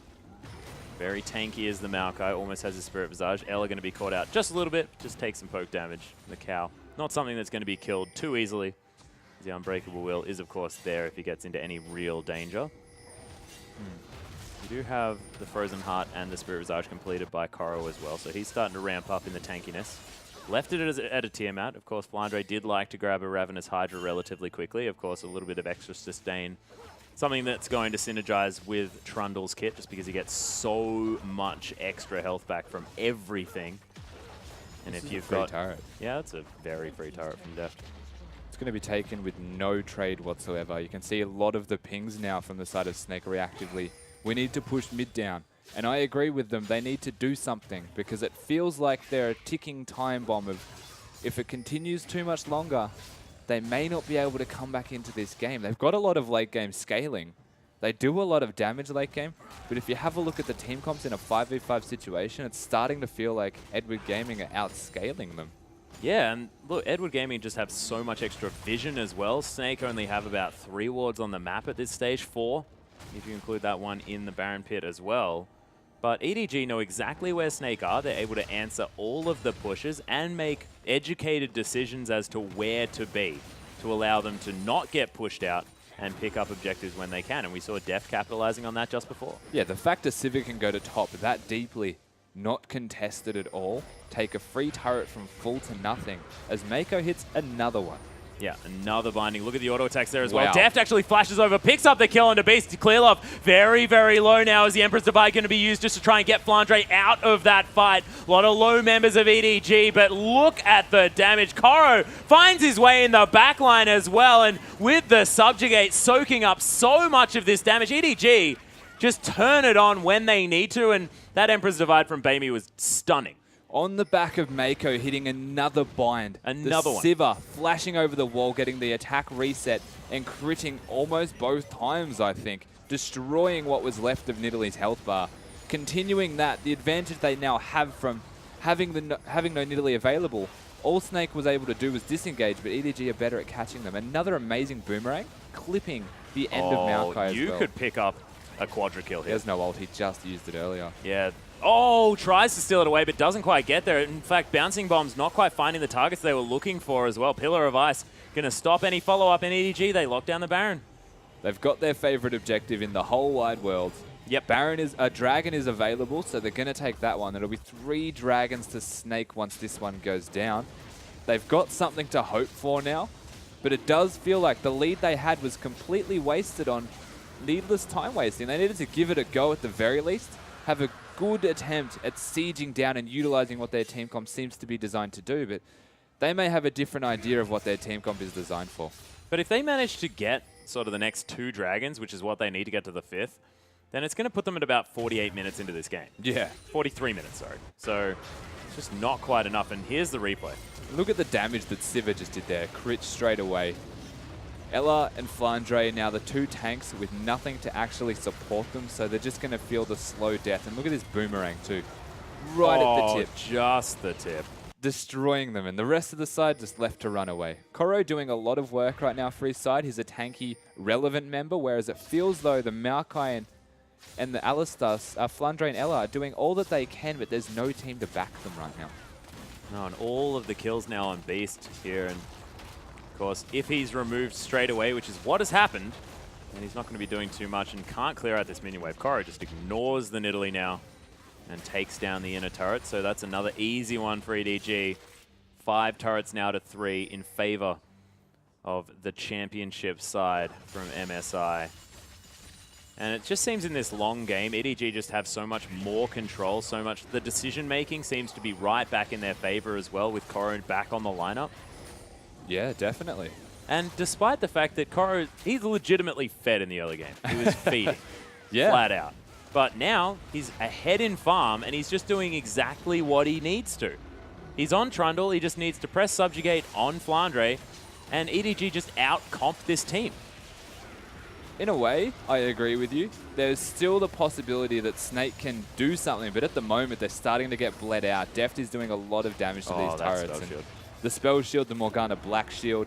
Very tanky is the Maokai. Almost has his Spirit Visage. Ella going to be caught out just a little bit. Just take some poke damage. The cow. Not something that's going to be killed too easily. The Unbreakable Will is, of course, there if he gets into any real danger. You do have the Frozen Heart and the Spirit Visage completed by koroi as well, so he's starting to ramp up in the tankiness. Left it at a Tiamat. Of course, Flandre did like to grab a Ravenous Hydra relatively quickly. Of course, a little bit of extra sustain. Something that's going to synergize with Trundle's kit, just because he gets so much extra health back from everything. And This if is you've a free got... turret. Yeah, it's a very free turret from Deft. It's going to be taken with no trade whatsoever. You can see a lot of the pings now from the side of Snake reactively. We need to push mid down. And I agree with them. They need to do something because it feels like they're a ticking time bomb of if it continues too much longer, they may not be able to come back into this game. They've got a lot of late game scaling. They do a lot of damage late game. But if you have a look at the team comps in a 5v5 situation, it's starting to feel like Edward Gaming are outscaling them. Yeah, and look, Edward Gaming just have so much extra vision as well. Snake only have about 3 wards on the map at this stage, 4, if you include that one in the Baron Pit as well. But EDG know exactly where Snake are. They're able to answer all of the pushes and make educated decisions as to where to be to allow them to not get pushed out and pick up objectives when they can. And we saw Deft capitalizing on that just before. Yeah, the fact that Civic can go to top that deeply, not contested at all, take a free turret from full to nothing as Mako hits another one. Yeah, another binding. Look at the auto attacks there as Wow. well. Deft actually flashes over, picks up the kill on the Beast. Clearlove very, very low now as the Emperor's Divide going to be used just to try and get Flandre out of that fight. A lot of low members of EDG, but look at the damage. Koro finds his way in the backline as well, and with the Subjugate soaking up so much of this damage, EDG just turn it on when they need to, and that Emperor's Divide from Bamey was stunning. On the back of Mako hitting another bind. Another one. Siva flashing over the wall, getting the attack reset and critting almost both times, I think. Destroying what was left of Nidalee's health bar. Continuing that, the advantage they now have from having no Nidalee available. All Snake was able to do was disengage, but EDG are better at catching them. Another amazing boomerang, clipping the end of Maokai as well. You could pick up a quadra kill here. There's no ult, he just used it earlier. Yeah. Oh, tries to steal it away, but doesn't quite get there. In fact, Bouncing Bomb's not quite finding the targets they were looking for as well. Pillar of Ice going to stop any follow-up in EDG. They lock down the Baron. They've got their favorite objective in the whole wide world. Yep. A dragon is available, so they're going to take that one. It'll be 3 dragons to Snake once this one goes down. They've got something to hope for now, but it does feel like the lead they had was completely wasted on needless time wasting. They needed to give it a go at the very least, have a good attempt at sieging down and utilizing what their team comp seems to be designed to do, but they may have a different idea of what their team comp is designed for. But if they manage to get sort of the next 2 dragons, which is what they need to get to the 5th, then it's going to put them at about 48 minutes into this game. Yeah. 43 minutes, sorry. So it's just not quite enough, and here's the replay. Look at the damage that Siva just did there. Crit straight away. Ella and Flandre now the 2 tanks with nothing to actually support them, so they're just going to feel the slow death. And look at this boomerang too. Right at the tip. Just the tip. Destroying them, and the rest of the side just left to run away. Koro doing a lot of work right now for his side. He's a tanky, relevant member, whereas it feels though the Maokai and the Alistar, Flandre and Ella are doing all that they can, but there's no team to back them right now. No, and all of the kills now on Beast here, and of course, if he's removed straight away, which is what has happened, then he's not going to be doing too much and can't clear out this minion wave. Koro just ignores the Nidalee now and takes down the inner turret, so that's another easy one for EDG. 5 turrets now to 3 in favor of the championship side from MSI. And it just seems in this long game, EDG just have so much more control, so much. The decision-making seems to be right back in their favor as well, with Koro back on the lineup. Yeah, definitely. And despite the fact that Koro, he's legitimately fed in the early game. He was feeding, flat out. But now he's ahead in farm, and he's just doing exactly what he needs to. He's on Trundle, he just needs to press Subjugate on Flandre, and EDG just out-comped this team. In a way, I agree with you. There's still the possibility that Snake can do something, but at the moment, they're starting to get bled out. Deft is doing a lot of damage to these turrets. Spell shield. The Spell Shield, the Morgana Black Shield.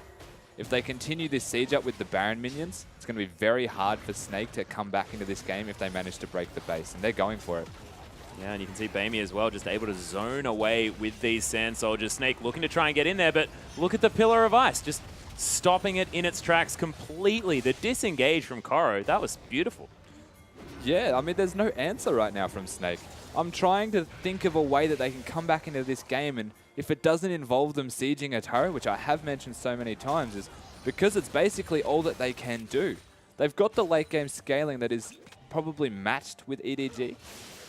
If they continue this siege up with the Baron minions, it's going to be very hard for Snake to come back into this game if they manage to break the base, and they're going for it. Yeah, and you can see Bamey as well, just able to zone away with these Sand Soldiers. Snake looking to try and get in there, but look at the Pillar of Ice, just stopping it in its tracks completely. The disengage from Koro, that was beautiful. Yeah, I mean, there's no answer right now from Snake. I'm trying to think of a way that they can come back into this game, and if it doesn't involve them sieging a turret, which I have mentioned so many times, is because it's basically all that they can do. They've got the late game scaling that is probably matched with EDG,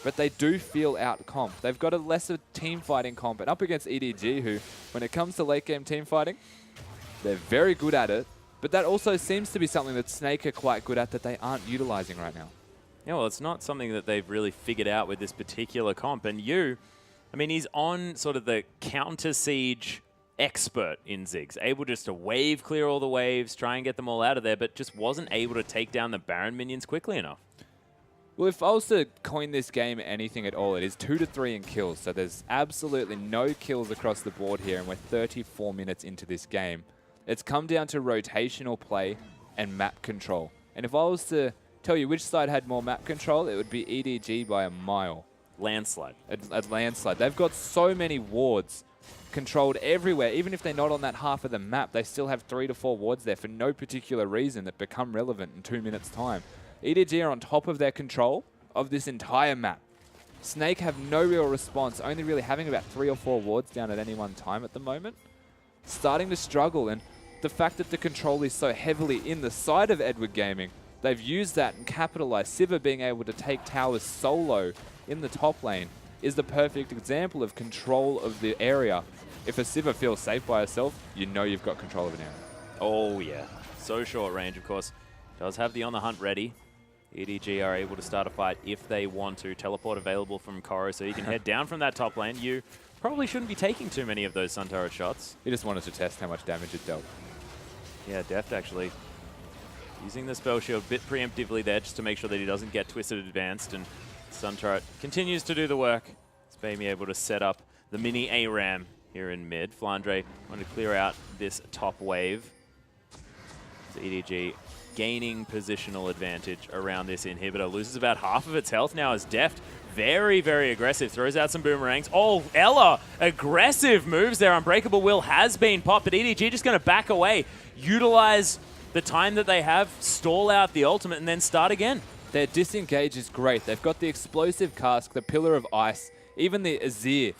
but they do feel out-comp. They've got a lesser team fighting comp, and up against EDG, who, when it comes to late game team fighting, they're very good at it, but that also seems to be something that Snake are quite good at that they aren't utilizing right now. Yeah, well, it's not something that they've really figured out with this particular comp. And you, I mean, he's on sort of the counter-siege expert in Ziggs, able just to wave clear all the waves, try and get them all out of there, but just wasn't able to take down the Baron minions quickly enough. Well, if I was to coin this game anything at all, it is 2 to 3 in kills. So there's absolutely no kills across the board here, and we're 34 minutes into this game. It's come down to rotational play and map control. And if I was to tell you which side had more map control, it would be EDG by a mile. Landslide. A landslide. They've got so many wards controlled everywhere. Even if they're not on that half of the map, they still have 3 to 4 wards there for no particular reason that become relevant in 2 minutes' time. EDG are on top of their control of this entire map. Snake have no real response, only really having about 3 or 4 wards down at any one time at the moment. Starting to struggle, and the fact that the control is so heavily in the side of Edward Gaming, they've used that and capitalized. Sivir being able to take towers solo in the top lane is the perfect example of control of the area. If a Sivir feels safe by herself, you know you've got control of an area. Oh yeah, so short range, of course. Does have the On the Hunt ready. EDG are able to start a fight if they want to. Teleport available from Koro, so you can head down from that top lane. You probably shouldn't be taking too many of those Sun Turret shots. He just wanted to test how much damage it dealt. Yeah, Deft actually using the spell shield a bit preemptively there just to make sure that he doesn't get twisted advanced, and Sun Turret continues to do the work. It's Bamey able to set up the mini ARAM here in mid. Flandre wanted to clear out this top wave. So EDG gaining positional advantage around this inhibitor. Loses about half of its health now as Deft very, very aggressive. Throws out some boomerangs. Oh, Ella, aggressive moves there. Unbreakable Will has been popped, but EDG just going to back away. Utilize the time that they have, stall out the ultimate, and then start again. Their disengage is great. They've got the explosive cask, the Pillar of Ice, even the Azir,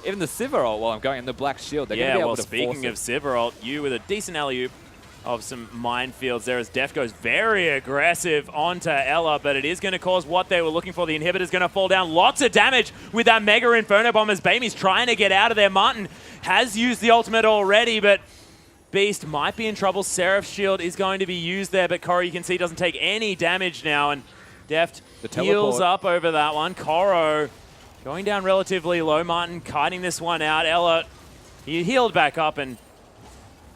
even the Sivir ult while I'm going in the Black Shield. They're going to be able to speaking of Sivir ult, you with a decent alley-oop of some minefields there as Deft goes very aggressive onto Ella, but it is going to cause what they were looking for. The inhibitor's going to fall down. Lots of damage with that Mega Inferno Bomb as Bamey's trying to get out of there. Martin has used the ultimate already, but Beast might be in trouble. Seraph's shield is going to be used there, but Koro, you can see, doesn't take any damage now, and Deft heals up over that one. Koro going down relatively low. Martin kiting this one out. Ella, he healed back up, and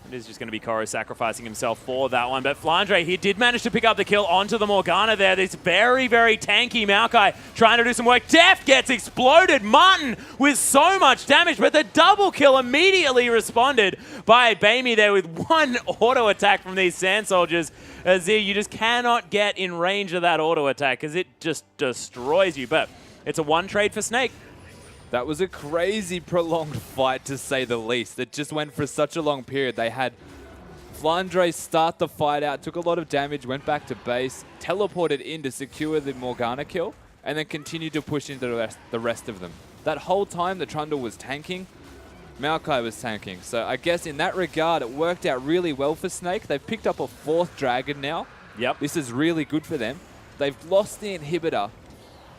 it is just going to be Koro sacrificing himself for that one. But Flandre, he did manage to pick up the kill onto the Morgana there. This very, very tanky Maokai trying to do some work. Deft gets exploded. Martin with so much damage, but the double kill immediately responded by Bamey there with one auto attack from these Sand Soldiers. Azir, you just cannot get in range of that auto attack because it just destroys you. But it's a one trade for Snake. That was a crazy prolonged fight, to say the least. It just went for such a long period. They had Flandre start the fight out, took a lot of damage, went back to base, teleported in to secure the Morgana kill, and then continued to push into the rest of them. That whole time, the Trundle was tanking, Maokai was tanking. So I guess in that regard, it worked out really well for Snake. They've picked up a 4th dragon now. Yep. This is really good for them. They've lost the inhibitor.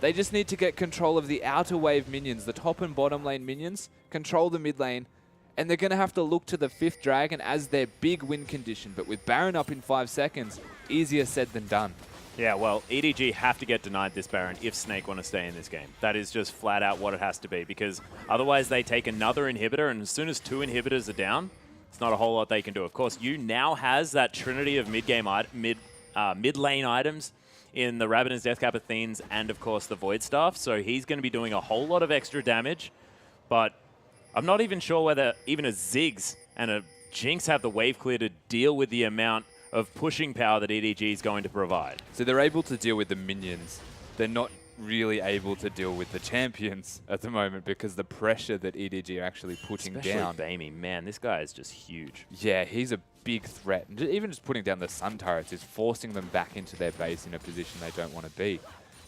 They just need to get control of the outer wave minions, the top and bottom lane minions, control the mid lane, and they're going to have to look to the 5th dragon as their big win condition. But with Baron up in 5 seconds, easier said than done. Yeah, well, EDG have to get denied this Baron if Snake want to stay in this game. That is just flat out what it has to be, because otherwise they take another inhibitor, and as soon as 2 inhibitors are down, it's not a whole lot they can do. Of course, you now has that trinity of mid lane items in the Rabadon's Deathcap Athenes and, of course, the Void Staff. So he's going to be doing a whole lot of extra damage. But I'm not even sure whether even a Ziggs and a Jinx have the wave clear to deal with the amount of pushing power that EDG is going to provide. So they're able to deal with the minions. They're not really able to deal with the champions at the moment because the pressure that EDG are actually putting down. Especially Bamey. Man, this guy is just huge. Yeah, he's a big threat. And even just putting down the Sun Turrets is forcing them back into their base in a position they don't want to be.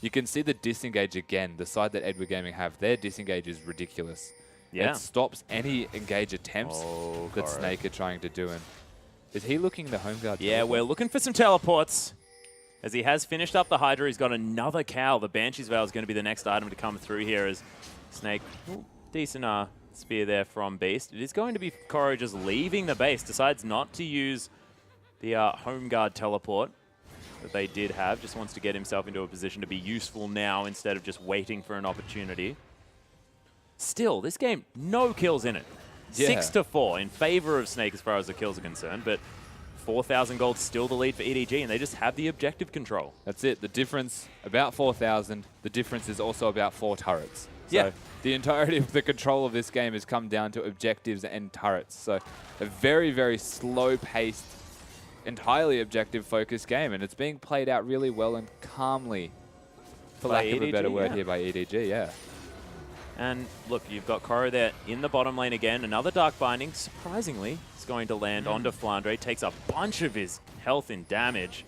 You can see the disengage again. The side that Edward Gaming have, their disengage is ridiculous. Yeah. It stops any engage attempts that Snake are trying to do. And is he looking the home guard? Yeah, we're looking for some teleports. As he has finished up the Hydra, he's got another cowl. The Banshee's Veil is going to be the next item to come through here as Snake, decent spear there from Beast. It is going to be Koro just leaving the base, decides not to use the home guard teleport that they did have. Just wants to get himself into a position to be useful now instead of just waiting for an opportunity. Still, this game, no kills in it. Yeah. 6-4 in favor of Snake as far as the kills are concerned, but 4,000 gold, still the lead for EDG, and they just have the objective control. That's it. The difference, about 4,000. The difference is also about 4 turrets. So Yeah. the entirety of the control of this game has come down to objectives and turrets. So a very, very slow-paced, entirely objective-focused game, and it's being played out really well and calmly, for lack of a better word here, by EDG, yeah. And look, you've got koroi there in the bottom lane again. Another Dark Binding, surprisingly, is going to land onto Flandre. Takes a bunch of his health and damage.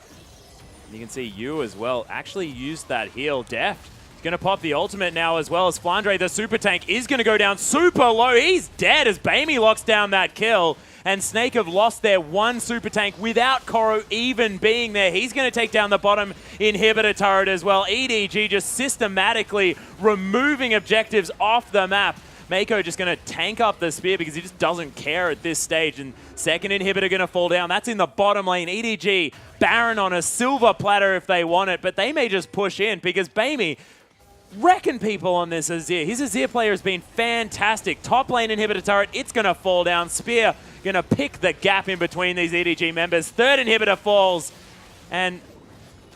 And you can see you as well actually used that heal. Deft is going to pop the ultimate now as well as Flandre. The super tank is going to go down super low. He's dead as Bamey locks down that kill. And Snake have lost their one super tank without koroi even being there. He's going to take down the bottom inhibitor turret as well. EDG just systematically removing objectives off the map. Mako just going to tank up the spear because he just doesn't care at this stage. And second inhibitor going to fall down. That's in the bottom lane. EDG, Baron on a silver platter if they want it. But they may just push in because Bamey wrecking people on this Azir. His Azir player has been fantastic. Top lane inhibitor turret, it's going to fall down. Spear going to pick the gap in between these EDG members. Third inhibitor falls. And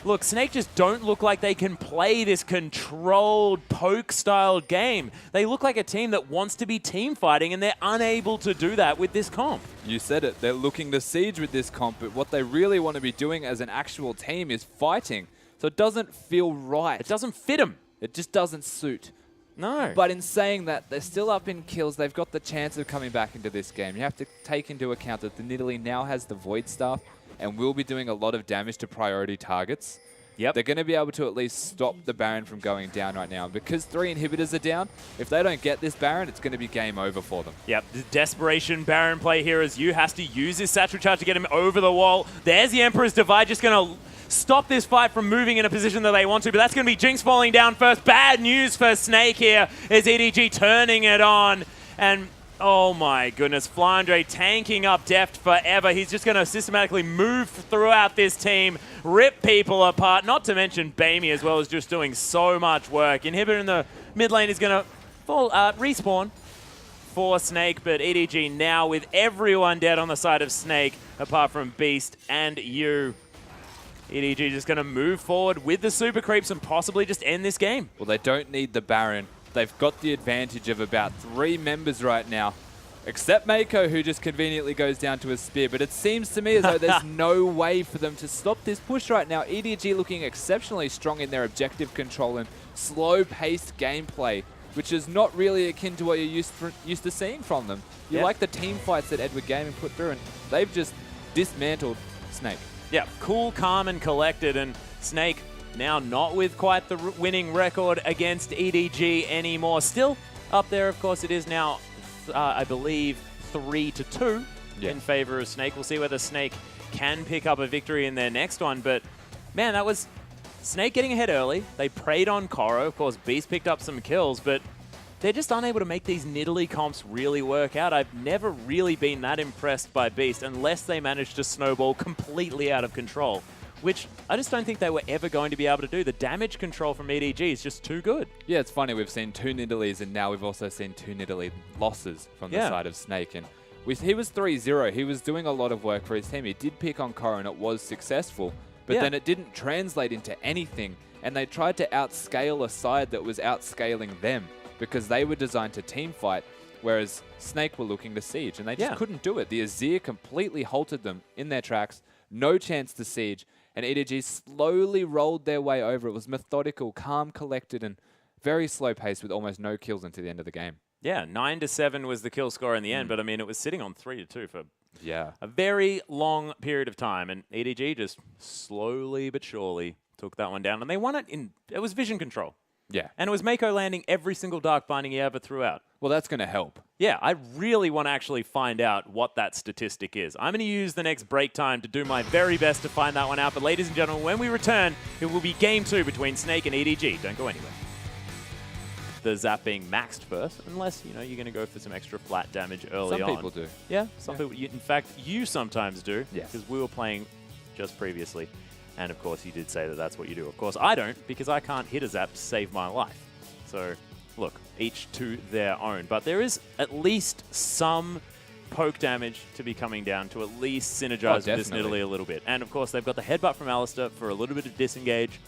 look, Snake just don't look like they can play this controlled poke-style game. They look like a team that wants to be team fighting, and they're unable to do that with this comp. You said it. They're looking to siege with this comp, but what they really want to be doing as an actual team is fighting. So it doesn't feel right. It doesn't fit them. It just doesn't suit. No. But in saying that, they're still up in kills. They've got the chance of coming back into this game. You have to take into account that the Nidalee now has the Void Staff and will be doing a lot of damage to priority targets. Yep. They're going to be able to at least stop the Baron from going down right now. Because 3 inhibitors are down, if they don't get this Baron, it's going to be game over for them. Yep, the desperation Baron play here as you has to use his satchel charge to get him over the wall. There's the Emperor's Divide just going to stop this fight from moving in a position that they want to, but that's going to be Jinx falling down first. Bad news for Snake here is EDG turning it on. And oh my goodness, Flandre tanking up Deft forever. He's just going to systematically move throughout this team, rip people apart, not to mention Bamey as well is just doing so much work. Inhibitor in the mid lane is going to fall, respawn for Snake, but EDG now with everyone dead on the side of Snake, apart from Beast and you. EDG just going to move forward with the super creeps and possibly just end this game. Well, they don't need the Baron. They've got the advantage of about 3 members right now, except Mako, who just conveniently goes down to a spear. But it seems to me as though there's no way for them to stop this push right now. EDG looking exceptionally strong in their objective control and slow-paced gameplay, which is not really akin to what you're used to seeing from them. You like the team fights that Edward Gaming put through, and they've just dismantled Snake. Yeah, cool, calm, and collected, and Snake now not with quite the winning record against EDG anymore. Still up there, of course, it is now, I believe, 3-2 in favor of Snake. We'll see whether Snake can pick up a victory in their next one, but man, that was Snake getting ahead early. They preyed on koroi. Of course, Beast picked up some kills, but they're just unable to make these Nidalee comps really work out. I've never really been that impressed by Beast unless they manage to snowball completely out of control, which I just don't think they were ever going to be able to do. The damage control from EDG is just too good. Yeah, it's funny. We've seen 2 Nidalees, and now we've also seen 2 Nidalee losses from the side of Snake. And he was 3-0. He was doing a lot of work for his team. He did pick on koroi, and it was successful. But then it didn't translate into anything, and they tried to outscale a side that was outscaling them, because they were designed to team fight, whereas Snake were looking to siege, and they just couldn't do it. The Azir completely halted them in their tracks, no chance to siege, and EDG slowly rolled their way over. It was methodical, calm, collected, and very slow pace with almost no kills into the end of the game. Yeah, 9-7 was the kill score in the end, but I mean, it was sitting on 3-2 for a very long period of time, and EDG just slowly but surely took that one down, and they won it in, it was vision control. Yeah. And it was Mako landing every single Dark Binding he ever threw out. Well, that's going to help. Yeah, I really want to actually find out what that statistic is. I'm going to use the next break time to do my very best to find that one out. But ladies and gentlemen, when we return, it will be Game 2 between Snake and EDG. Don't go anywhere. The zap being maxed first, unless, you know, you're going to go for some extra flat damage early on. Some people do. Yeah, some people. In fact, you sometimes do. Yes. Because we were playing just previously. And of course, you did say that that's what you do. Of course, I don't, because I can't hit a zap to save my life. So, look, each to their own. But there is at least some poke damage to be coming down to at least synergize with this Nidalee a little bit. And of course, they've got the headbutt from Kalista for a little bit of disengage.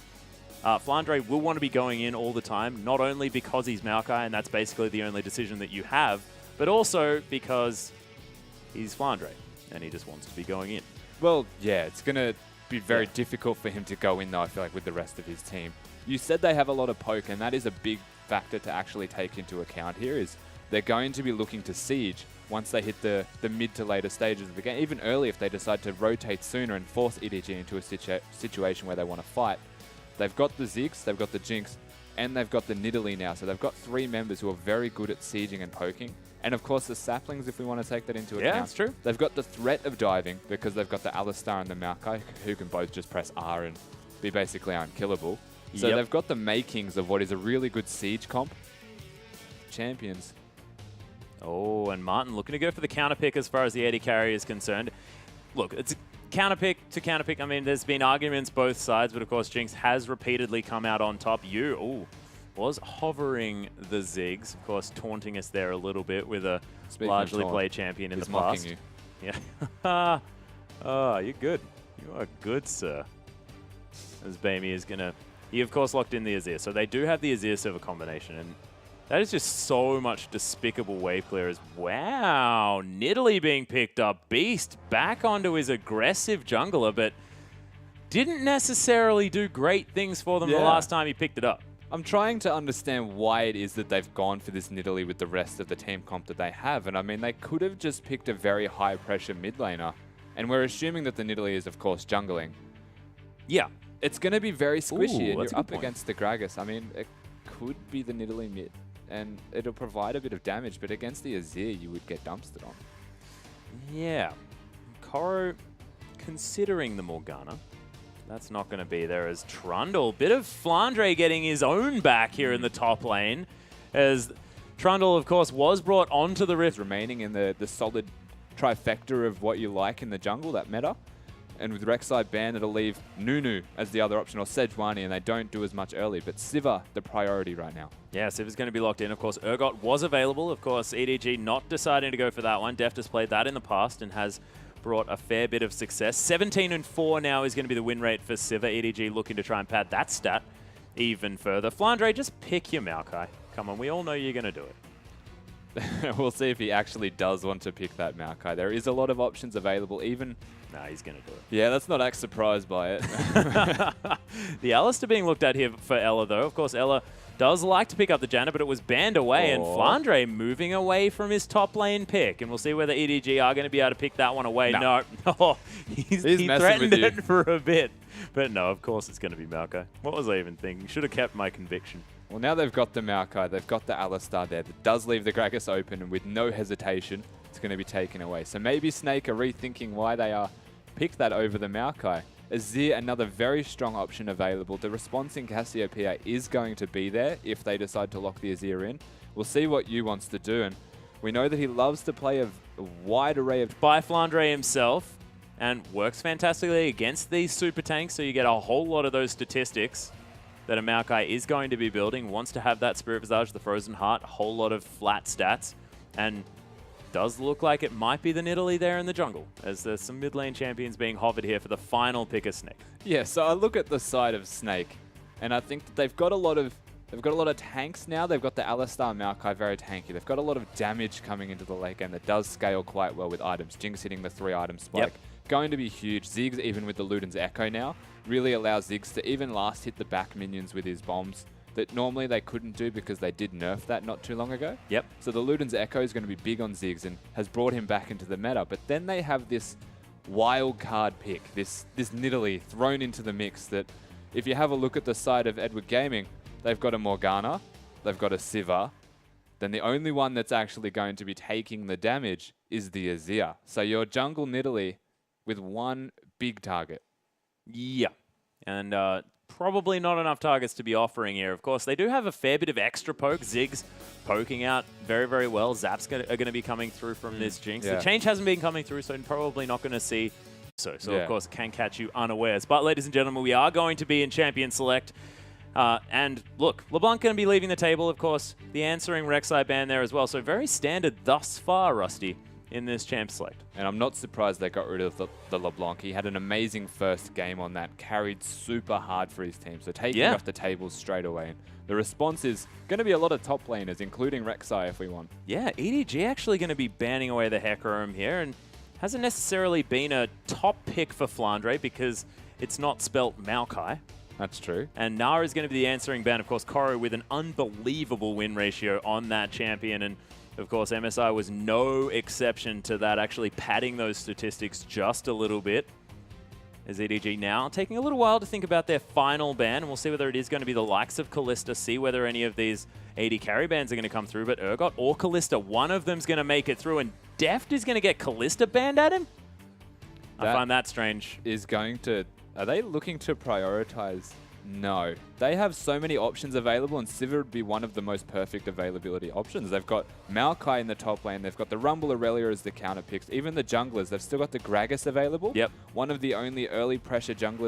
Flandre will want to be going in all the time, not only because he's Maokai, and that's basically the only decision that you have, but also because he's Flandre, and he just wants to be going in. Well, yeah, it's going to be very difficult for him to go in, though, I feel like, with the rest of his team. You said they have a lot of poke, and that is a big factor to actually take into account here, is they're going to be looking to siege once they hit the mid to later stages of the game, even early if they decide to rotate sooner and force EDG into a situation where they want to fight. They've got the Ziggs, they've got the Jinx, and they've got the Nidalee now. So they've got 3 members who are very good at sieging and poking. And of course the saplings, if we want to take that into account. Yeah, that's true. They've got the threat of diving because they've got the Alistar and the Maokai who can both just press R and be basically unkillable. So they've got the makings of what is a really good siege comp. Champions. Oh, and Martin looking to go for the counter pick as far as the AD carry is concerned. Look, it's counter pick to counter pick. I mean, there's been arguments both sides, but of course Jinx has repeatedly come out on top. Was hovering the Ziggs, of course, taunting us there a little bit with a largely played champion in the past. Mocking you. Yeah. Oh, you're good. You are good, sir. As Bamey is going to... He, of course, locked in the Azir. So they do have the Azir server combination, and that is just so much despicable wave clearers. Wow, Nidalee being picked up. Beast back onto his aggressive jungler, but didn't necessarily do great things for them the last time he picked it up. I'm trying to understand why it is that they've gone for this Nidalee with the rest of the team comp that they have. And I mean, they could have just picked a very high pressure mid laner. And we're assuming that the Nidalee is, of course, jungling. Yeah. It's going to be very squishy, and you're up point. against the Gragas. I mean, it could be the Nidalee mid, and it'll provide a bit of damage, but against the Azir, you would get dumpstered on. Yeah. Koroi considering the Morgana. That's not going to be there as Trundle. Bit of Flandre getting his own back here in the top lane, as Trundle, of course, was brought onto the Rift. Remaining in the solid trifecta of what you like in the jungle, that meta. And with Rek'Sai banned, it'll leave Nunu as the other option, or Sejuani, and they don't do as much early. But Sivir, the priority right now. Yeah, Sivir's going to be locked in. Of course, Urgot was available. Of course, EDG not deciding to go for that one. Deft has played that in the past and has brought a fair bit of success. 17-4 now is going to be the win rate for Sivir. EDG looking to try and pad that stat even further. Flandre, just pick your Maokai. Come on, we all know you're going to do it. We'll see if he actually does want to pick that Maokai. There is a lot of options available, even... Nah, he's going to do it. Yeah, let's not act surprised by it. The Alistar being looked at here for Ella, though. Of course, Ella does like to pick up the Janna, but it was banned away, and Flandre moving away from his top lane pick. And we'll see whether EDG are going to be able to pick that one away. No. He threatened it for a bit. But no, of course it's going to be Maokai. What was I even thinking? Should have kept my conviction. Well, now they've got the Maokai, they've got the Alistar there. That does leave the Gragas open, and with no hesitation, it's going to be taken away. So maybe Snake are rethinking why they picked that over the Maokai. Azir, another very strong option available. The response in Cassiopeia is going to be there if they decide to lock the Azir in. We'll see what Yu wants to do, and we know that he loves to play a wide array of... By Flandre himself, and works fantastically against these super tanks, so you get a whole lot of those statistics that a Maokai is going to be building. Wants to have that Spirit Visage, the Frozen Heart, a whole lot of flat stats, and does look like it might be the Nidalee there in the jungle, as there's some mid lane champions being hovered here for the final pick of Snake. Yeah, so I look at the side of Snake, and I think that they've got a lot of tanks now. They've got the Alistar Maokai, very tanky. They've got a lot of damage coming into the late game that does scale quite well with items. Jinx hitting the 3-item spike. Going to be huge. Ziggs, even with the Luden's Echo now, really allows Ziggs to even last hit the back minions with his bombs that normally they couldn't do because they did nerf that not too long ago. So the Luden's Echo is going to be big on Ziggs and has brought him back into the meta. But then they have this wild card pick, this Nidalee thrown into the mix that if you have a look at the side of Edward Gaming, they've got a Morgana, they've got a Sivir, then the only one that's actually going to be taking the damage is the Azir. So your jungle Nidalee with one big target. Yeah, and probably not enough targets to be offering here. Of course, they do have a fair bit of extra poke. Ziggs poking out very, very well. Zaps are going to be coming through from this Jinx. The change hasn't been coming through, so probably not going to see so. Of course, can catch you unawares. But ladies and gentlemen, we are going to be in Champion Select. And look, LeBlanc going to be leaving the table, of course. The answering Rek'Sai ban there as well. So very standard thus far, Rusty. in this champ select. And I'm not surprised they got rid of the LeBlanc. He had an amazing first game on that, carried super hard for his team, so taking off the tables straight away. And the response is going to be a lot of top laners, including Rek'Sai if we want. Yeah, EDG actually going to be banning away the Hecarim here, and hasn't necessarily been a top pick for Flandre because it's not spelt Maokai. That's true. And Gnar is going to be the answering ban. Of course, koroi with an unbelievable win ratio on that champion. And of course, MSI was no exception to that, actually padding those statistics just a little bit. As EDG now taking a little while to think about their final ban, and we'll see whether it is going to be the likes of Kalista, see whether any of these AD carry bans are going to come through. But Urgot or Kalista, one of them's going to make it through, and Deft is going to get Kalista banned at him? I find that strange. Is going to... Are they looking to prioritize? No. They have so many options available, and Sivir would be one of the most perfect availability options. They've got Maokai in the top lane. They've got the Rumble Aurelia as the counter picks. Even the junglers, they've still got the Gragas available. Yep. One of the only early pressure junglers